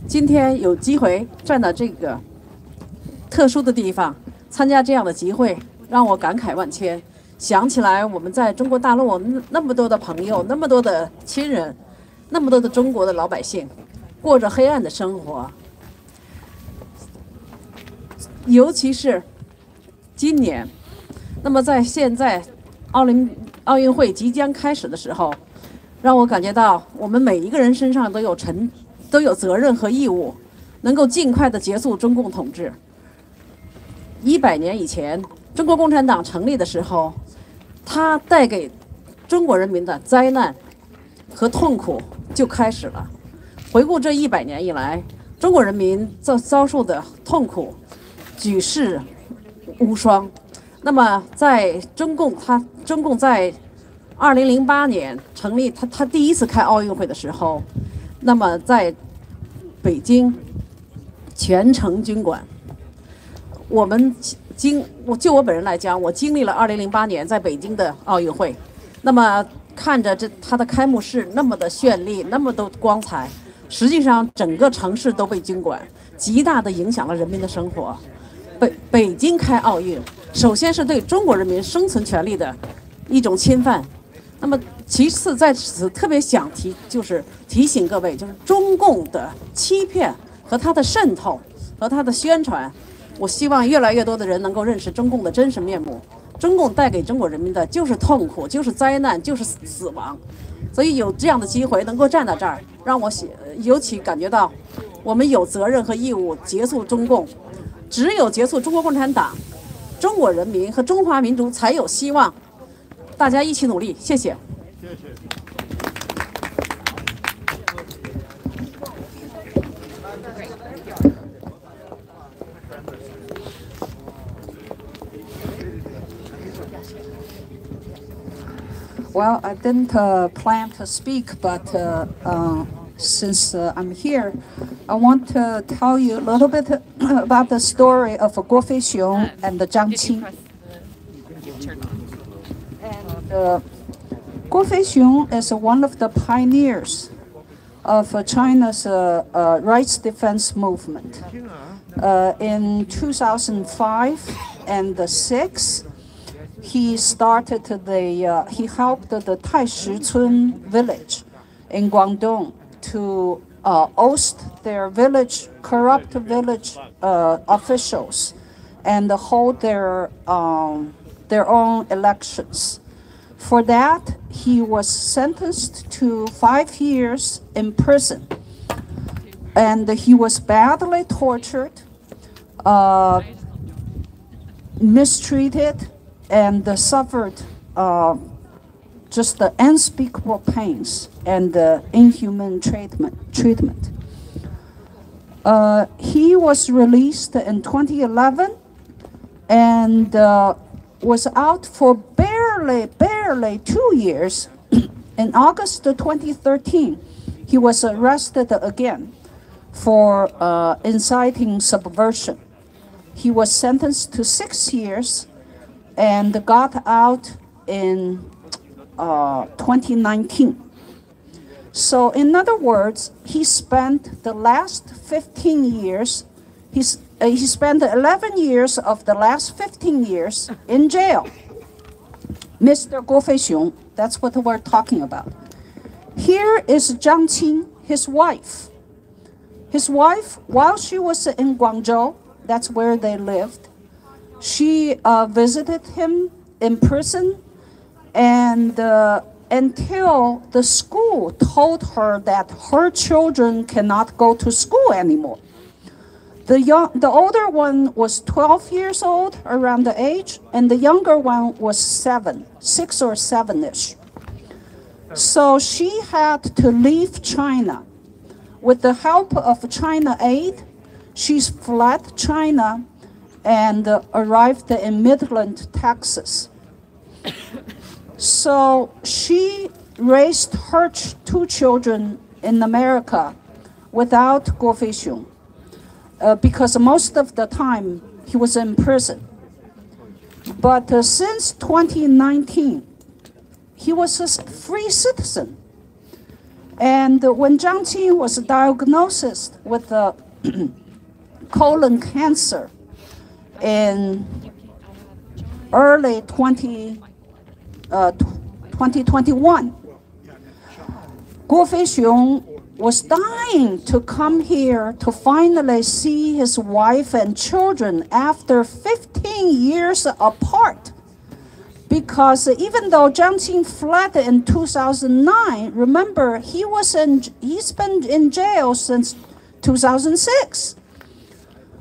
今天有机会站到这个特殊的地方，参加这样的集会，让我感慨万千。想起来我们在中国大陆那么多的朋友，那么多的亲人，那么多的中国的老百姓，过着黑暗的生活。尤其是今年，那么在现在奥运会即将开始的时候，让我感觉到我们每一个人身上都有责任和义务，能够尽快的结束中共统治。100年以前，中国共产党成立的时候，它带给中国人民的灾难和痛苦就开始了。回顾这100年以来，中国人民遭受的痛苦举世无双。那么在中共在2008年成立，他第一次开奥运会的时候，那么在北京全程军管。就我本人来讲，我经历了2008年在北京的奥运会，那么看着它的开幕式那么的绚丽，那么的光彩，实际上整个城市都被军管，极大的影响了人民的生活。北京开奥运，首先是对中国人民生存权利的一种侵犯。那么其次在此特别想提醒各位，就是中共的欺骗和它的渗透和它的宣传。我希望越来越多的人能够认识中共的真实面目。中共带给中国人民的就是痛苦，就是灾难，就是死亡。所以有这样的机会能够站到这儿，让我尤其感觉到我们有责任和义务结束中共。只有结束中国共产党，中国人民和中华民族才有希望。大家一起努力，谢谢。谢谢。Well, I didn't plan to speak, but since I'm here, I want to tell you a little bit about the story of Guo Feixiong and Zhang Qi. Guo Feixiong is one of the pioneers of China's rights defense movement. In 2005 and 2006, he started he helped the Taishichun village in Guangdong to oust their corrupt village officials and hold their own elections. For that, he was sentenced to 5 years in prison. And he was badly tortured, mistreated, and suffered just the unspeakable pains and inhuman treatment. He was released in 2011 and was out for barely 2 years. In August 2013, he was arrested again for inciting subversion. He was sentenced to 6 years and got out in 2019. So in other words, he spent the last 15 years, he spent 11 years of the last 15 years in jail. Mr. Guo Feixiong, that's what we're talking about. Here is Zhang Qing, his wife. His wife, while she was in Guangzhou, that's where they lived, she visited him in prison, and until the school told her that her children cannot go to school anymore. The older one was 12 years old, around the age, and the younger one was 6 or 7-ish. So she had to leave China. With the help of China Aid, she fled China and arrived in Midland, Texas. So she raised her 2 children in America without Guo Feixiong, because most of the time he was in prison. But since 2019, he was a free citizen. And when Zhang Qing was diagnosed with colon cancer in early 2021, Guo Feixiong was dying to come here to finally see his wife and children after 15 years apart. Because even though Zhang Qing fled in 2009, remember, he's been in jail since 2006.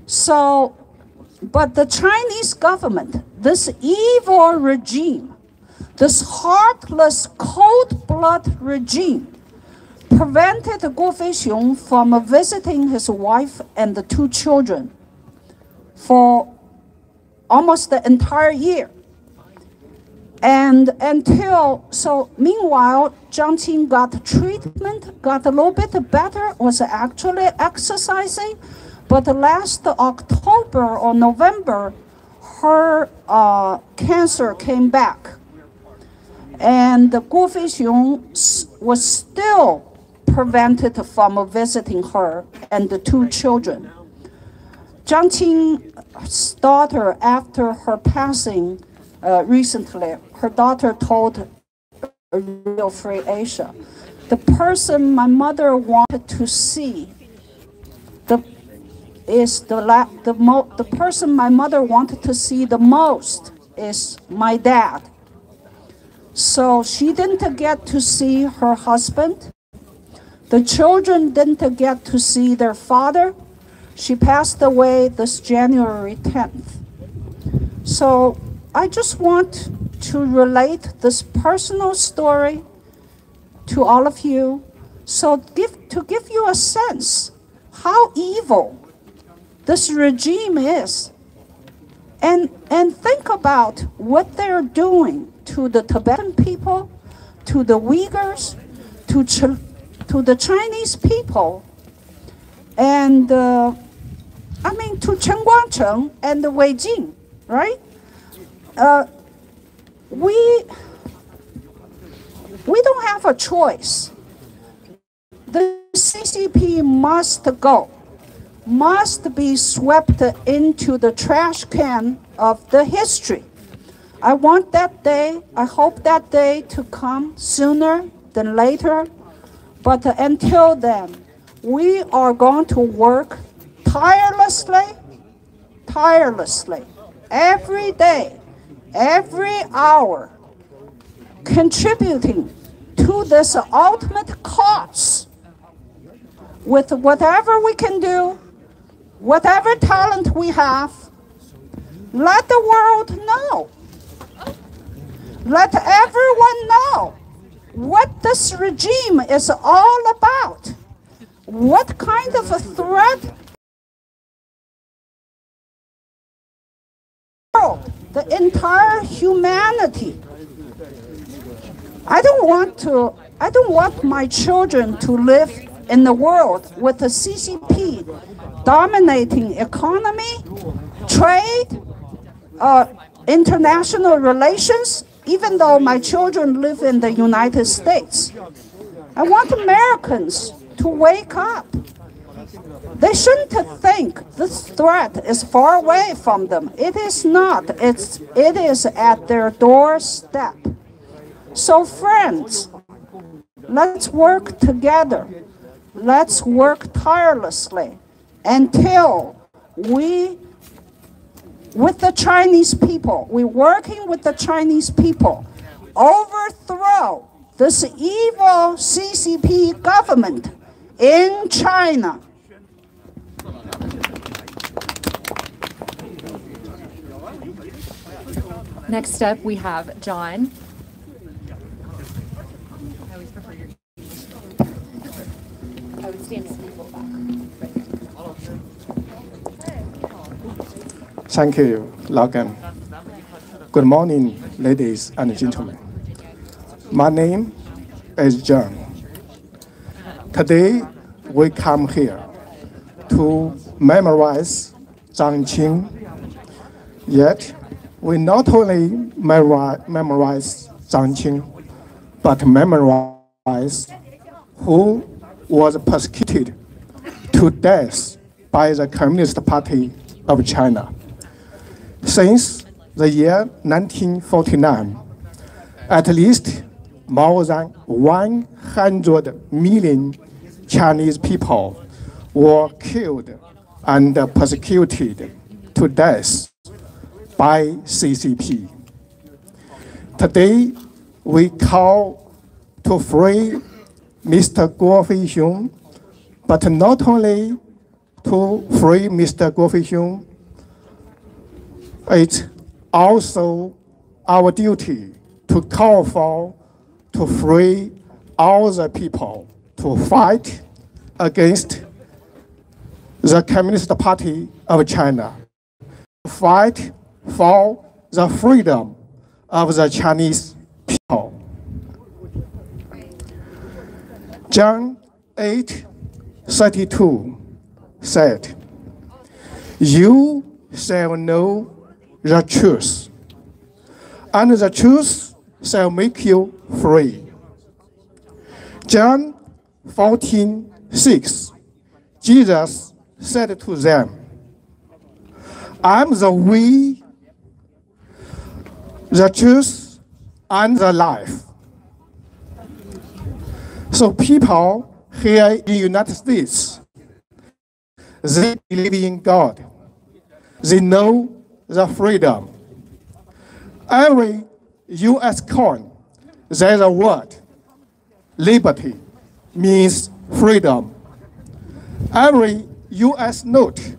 So, but the Chinese government, this evil regime, this heartless, cold-blooded regime, prevented Guo Feixiong from visiting his wife and the 2 children for almost the entire year. And meanwhile, Zhang Qing got treatment, got a little bit better, was actually exercising, but last October or November, her cancer came back. And Guo Feixiong was still prevented from visiting her and the 2 children. Zhang Qing's daughter, after her passing recently, her daughter told Radio Free Asia, the person my mother wanted to see, the person my mother wanted to see the most is my dad. So she didn't get to see her husband. The children didn't get to see their father. She passed away this January 10th. So I just want to relate this personal story to all of you, so to give you a sense how evil this regime is. And think about what they're doing to the Tibetan people, to the Uyghurs, to the Chinese people, and to Chen Guangcheng and the Wei Jing, right? We don't have a choice. The CCP must go, must be swept into the trash can of the history. I want that day, I hope that day to come sooner than later. But until then, we are going to work tirelessly, every day, every hour, contributing to this ultimate cause with whatever we can do, whatever talent we have. Let the world know. Let everyone know what this regime is all about. What kind of a threat the entire humanity. I don't want my children to live in the world with the CCP dominating economy, trade, international relations, even though my children live in the United States. I want Americans to wake up. They shouldn't think this threat is far away from them. It is not. It is at their doorstep. So friends, let's work together. Let's work tirelessly until with the Chinese people, we're working with the Chinese people, overthrow this evil CCP government in China. Next up, we have John. I would stand a little back. Thank you, Logan. Good morning, ladies and gentlemen. My name is John. Today, we come here to memorize Zhang Qing. Yet, we not only memorize Zhang Qing, but memorize who was persecuted to death by the Communist Party of China. Since the year 1949, at least more than 100 million Chinese people were killed and persecuted to death by CCP. Today, we call to free Mr. Guo Feixiong, but not only to free Mr. Guo Feixiong, it's also our duty to call for to free all the people to fight against the Communist Party of China, fight for the freedom of the Chinese people. John 8:32 said, "You shall know the truth, and the truth shall make you free." John 14:6, Jesus said to them, "I'm the way, the truth, and the life." So people here in the United States, they believe in God. They know the freedom. Every U.S. coin, there's a word, liberty, means freedom. Every U.S. note,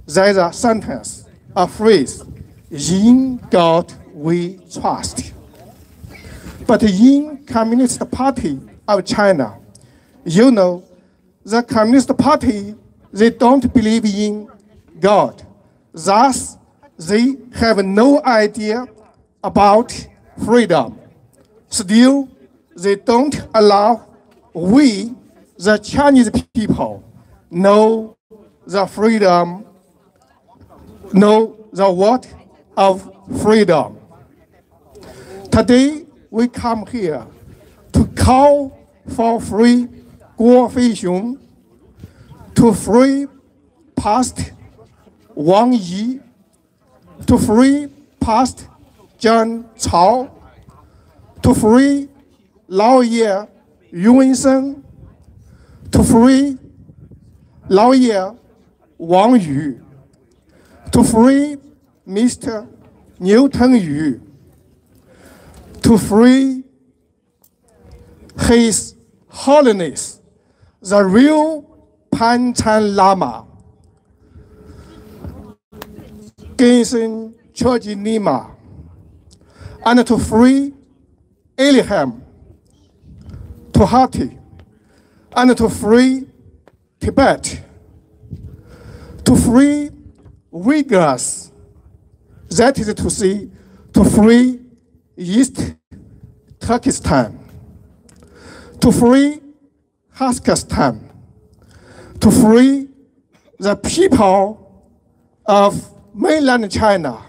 there's a sentence, a phrase, "In God we trust." But in Communist Party of China, you know, the Communist Party, they don't believe in God. Thus, they have no idea about freedom. Still, they don't allow we, the Chinese people, know the freedom, know the word of freedom. Today, we come here to call for free Guo Feixiong, to free past Wang Yi, to free past John Cao, to free lawyer Yu Wensheng, to free lawyer Wang Yu, to free Mr. Niu Tengyu, to free His Holiness, the real Panchen Lama, Genshin Choji Nima, and to free Eliham, Tohati, and to free Tibet, to free Uyghurs, that is to say, to free East Turkestan, to free Kazakhstan, to free the people of mainland China,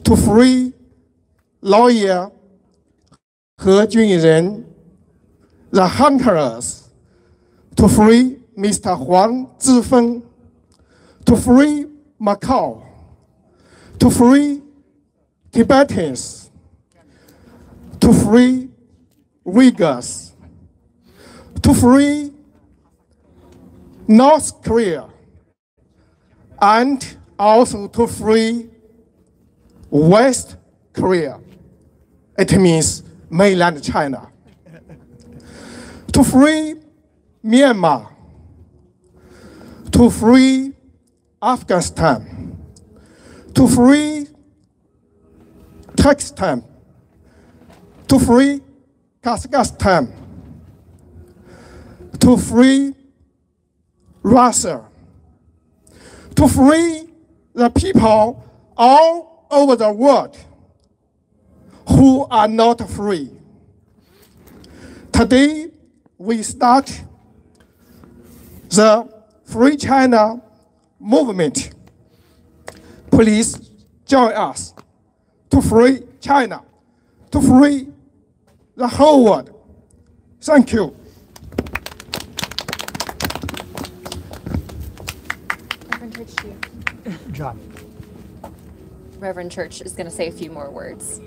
to free lawyer He Junren, the hunters, to free Mr. Huang Zifeng, to free Macau, to free Tibetans, to free Uyghurs, to free North Korea, and also to free West Korea. It means mainland China. To free Myanmar, to free Afghanistan, to free Turkestan, to free Kazakhstan, to free Russia, to free the people all over the world who are not free. Today, we start the Free China movement. Please join us to free China, to free the whole world. Thank you. Reverend Church, John. Reverend Church is going to say a few more words.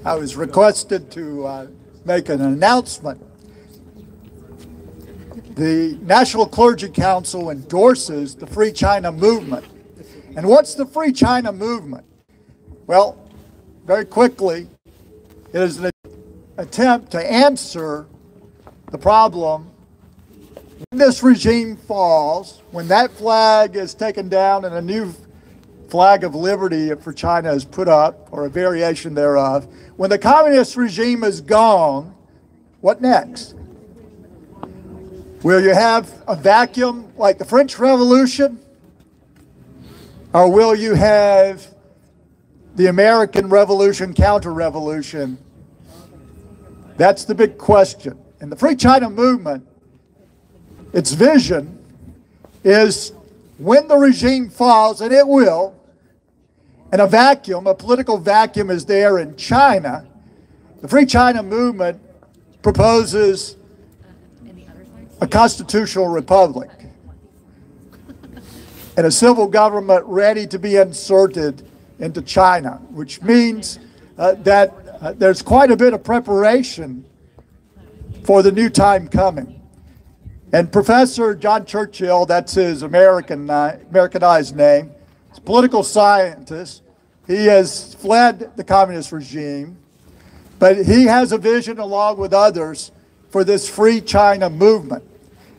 I was requested to make an announcement. The National Clergy Council endorses the Free China movement. And what's the Free China movement? Well, very quickly, it is an attempt to answer the problem. When this regime falls, when that flag is taken down and a new flag of liberty for China is put up, or a variation thereof, when the communist regime is gone, what next? Will you have a vacuum like the French Revolution? Or will you have the American Revolution, counter-revolution? That's the big question. And the Free China movement, its vision is when the regime falls, and it will, and a vacuum, a political vacuum is there in China, the Free China movement proposes a constitutional republic and a civil government ready to be inserted into China, which means that there's quite a bit of preparation for the new time coming. And Professor John Churchill, that's his Americanized name, he's a political scientist. He has fled the communist regime, but he has a vision along with others for this Free China movement.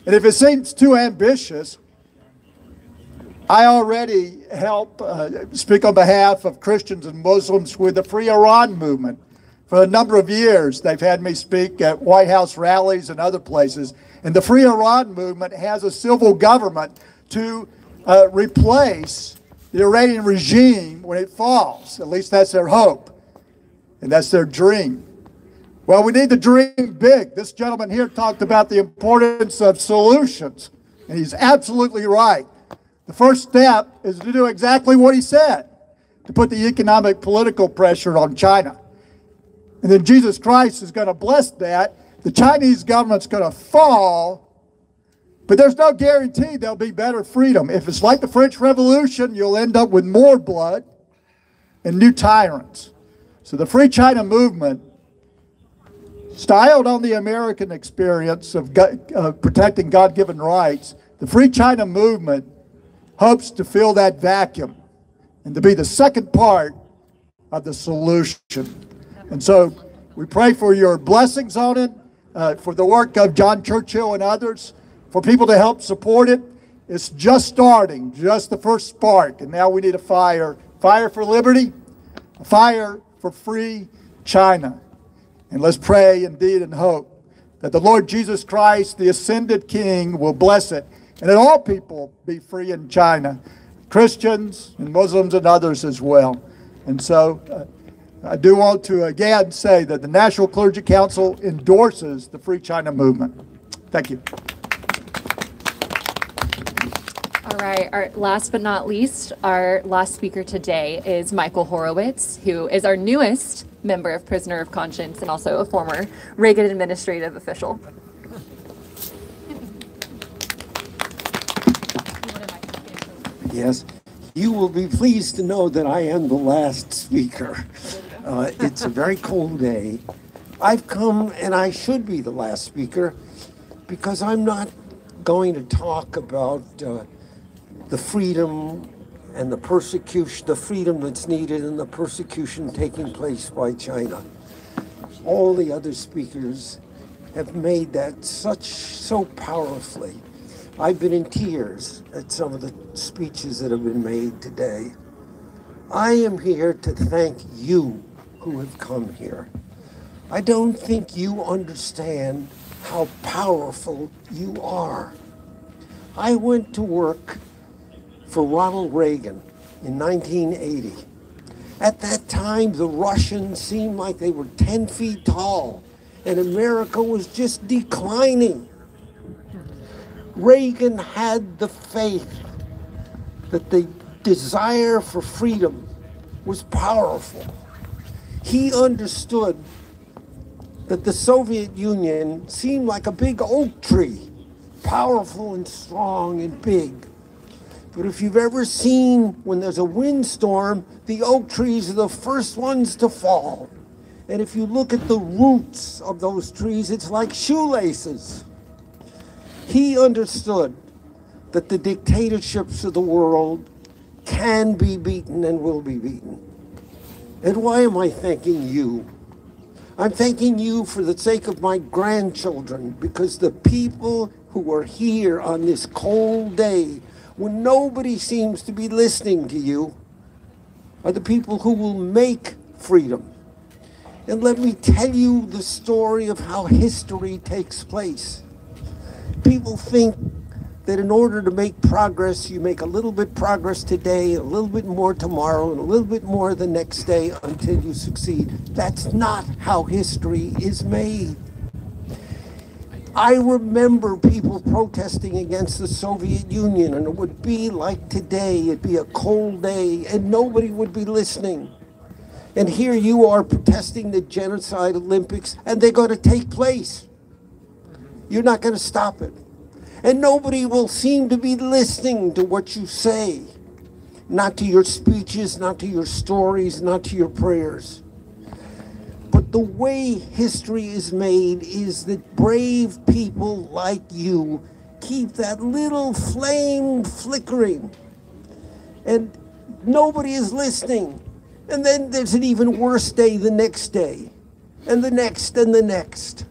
And if it seems too ambitious, I already help speak on behalf of Christians and Muslims with the Free Iran movement. For a number of years, they've had me speak at White House rallies and other places. And the Free Iran movement has a civil government to replace the Iranian regime when it falls. At least that's their hope. And that's their dream. Well, we need to dream big. This gentleman here talked about the importance of solutions. And he's absolutely right. The first step is to do exactly what he said, to put the economic, political pressure on China. And then Jesus Christ is going to bless that. The Chinese government's going to fall, But there's no guarantee there'll be better freedom. If it's like the French Revolution, you'll end up with more blood and new tyrants. So the Free China movement, styled on the American experience of protecting God-given rights, the Free China movement hopes to fill that vacuum and to be the second part of the solution. And so we pray for your blessings on it, for the work of John Churchill and others, for people to help support it. It's just starting, just the first spark, and now we need a fire. Fire for liberty, a fire for free China. And let's pray indeed and hope that the Lord Jesus Christ, the ascended King, will bless it, and that all people be free in China, Christians and Muslims and others as well. And so I do want to again say that the National Clergy Council endorses the Free China movement. Thank you. All right, last but not least, our last speaker today is Michael Horowitz, who is our newest member of Prisoner of Conscience and also a former Reagan administrative official. Yes, you will be pleased to know that I am the last speaker. It's a very cold day. I've come, and I should be the last speaker, because I'm not going to talk about the freedom and the persecution, the freedom that's needed and the persecution taking place by China. All the other speakers have made that so powerfully. I've been in tears at some of the speeches that have been made today. I am here to thank you who have come here. I don't think you understand how powerful you are. I went to work for Ronald Reagan in 1980. At that time, the Russians seemed like they were 10 feet tall, and America was just declining. Reagan had the faith that the desire for freedom was powerful. He understood that the Soviet Union seemed like a big oak tree, powerful and strong and big. But if you've ever seen when there's a windstorm, the oak trees are the first ones to fall. And if you look at the roots of those trees, it's like shoelaces. He understood that the dictatorships of the world can be beaten and will be beaten. And why am I thanking you? I'm thanking you for the sake of my grandchildren, because the people who are here on this cold day, when nobody seems to be listening to you, are the people who will make freedom. And let me tell you the story of how history takes place. People think that in order to make progress, you make a little bit progress today, a little bit more tomorrow, and a little bit more the next day until you succeed. That's not how history is made. I remember people protesting against the Soviet Union, and it would be like today. It'd be a cold day, and nobody would be listening. And here you are protesting the Genocide Olympics, and they're going to take place. You're not going to stop it. And nobody will seem to be listening to what you say. Not to your speeches, not to your stories, not to your prayers. But the way history is made is that brave people like you keep that little flame flickering. And nobody is listening. And then there's an even worse day the next day. And the next and the next.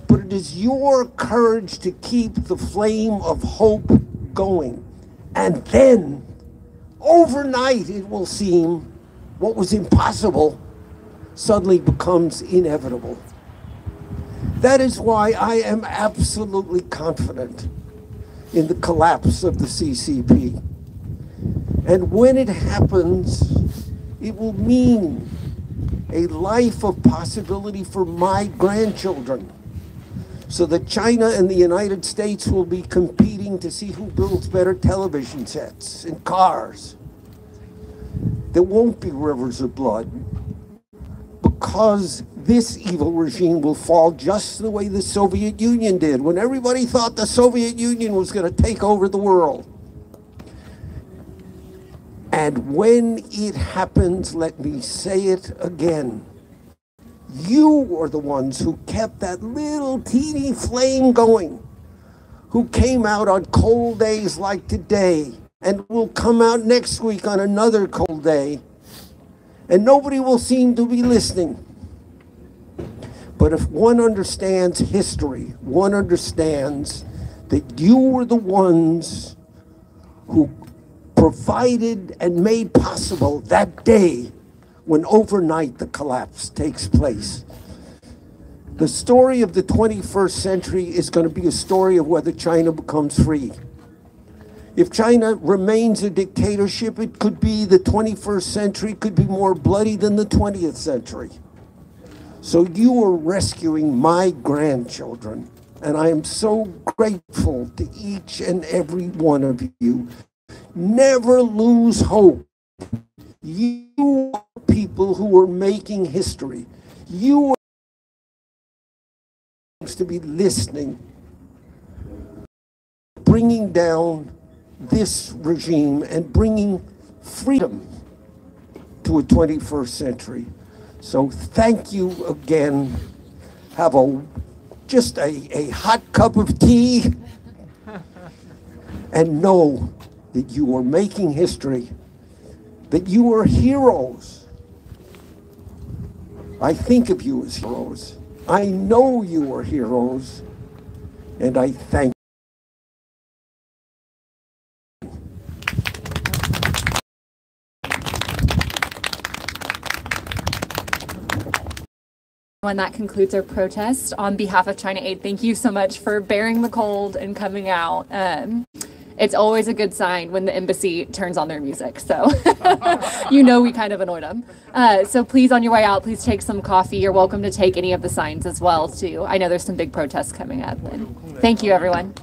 But it is your courage to keep the flame of hope going. And then, overnight, it will seem what was impossible suddenly becomes inevitable. That is why I am absolutely confident in the collapse of the CCP. And when it happens, it will mean a life of possibility for my grandchildren, so that China and the United States will be competing to see who builds better television sets and cars. There won't be rivers of blood, but because this evil regime will fall just the way the Soviet Union did, when everybody thought the Soviet Union was going to take over the world. And when it happens, let me say it again, you are the ones who kept that little teeny flame going, who came out on cold days like today, and will come out next week on another cold day, and nobody will seem to be listening. But if one understands history, one understands that you were the ones who provided and made possible that day when overnight the collapse takes place. The story of the 21st century is going to be a story of whether China becomes free. If China remains a dictatorship, it could be the 21st century could be more bloody than the 20th century. So you are rescuing my grandchildren, and I am so grateful to each and every one of you. Never lose hope. You are people who are making history. You are to be listening, bringing down this regime and bringing freedom to a 21st century. So thank you again. Have just a hot cup of tea and know that you are making history, that you are heroes. I think of you as heroes. I know you are heroes, and I thank you. And that concludes our protest. On behalf of China Aid, thank you so much for bearing the cold and coming out. It's always a good sign when the embassy turns on their music. So you know we kind of annoyed them. So please, on your way out, please take some coffee. You're welcome to take any of the signs as well, too. I know there's some big protests coming up. And thank you, everyone.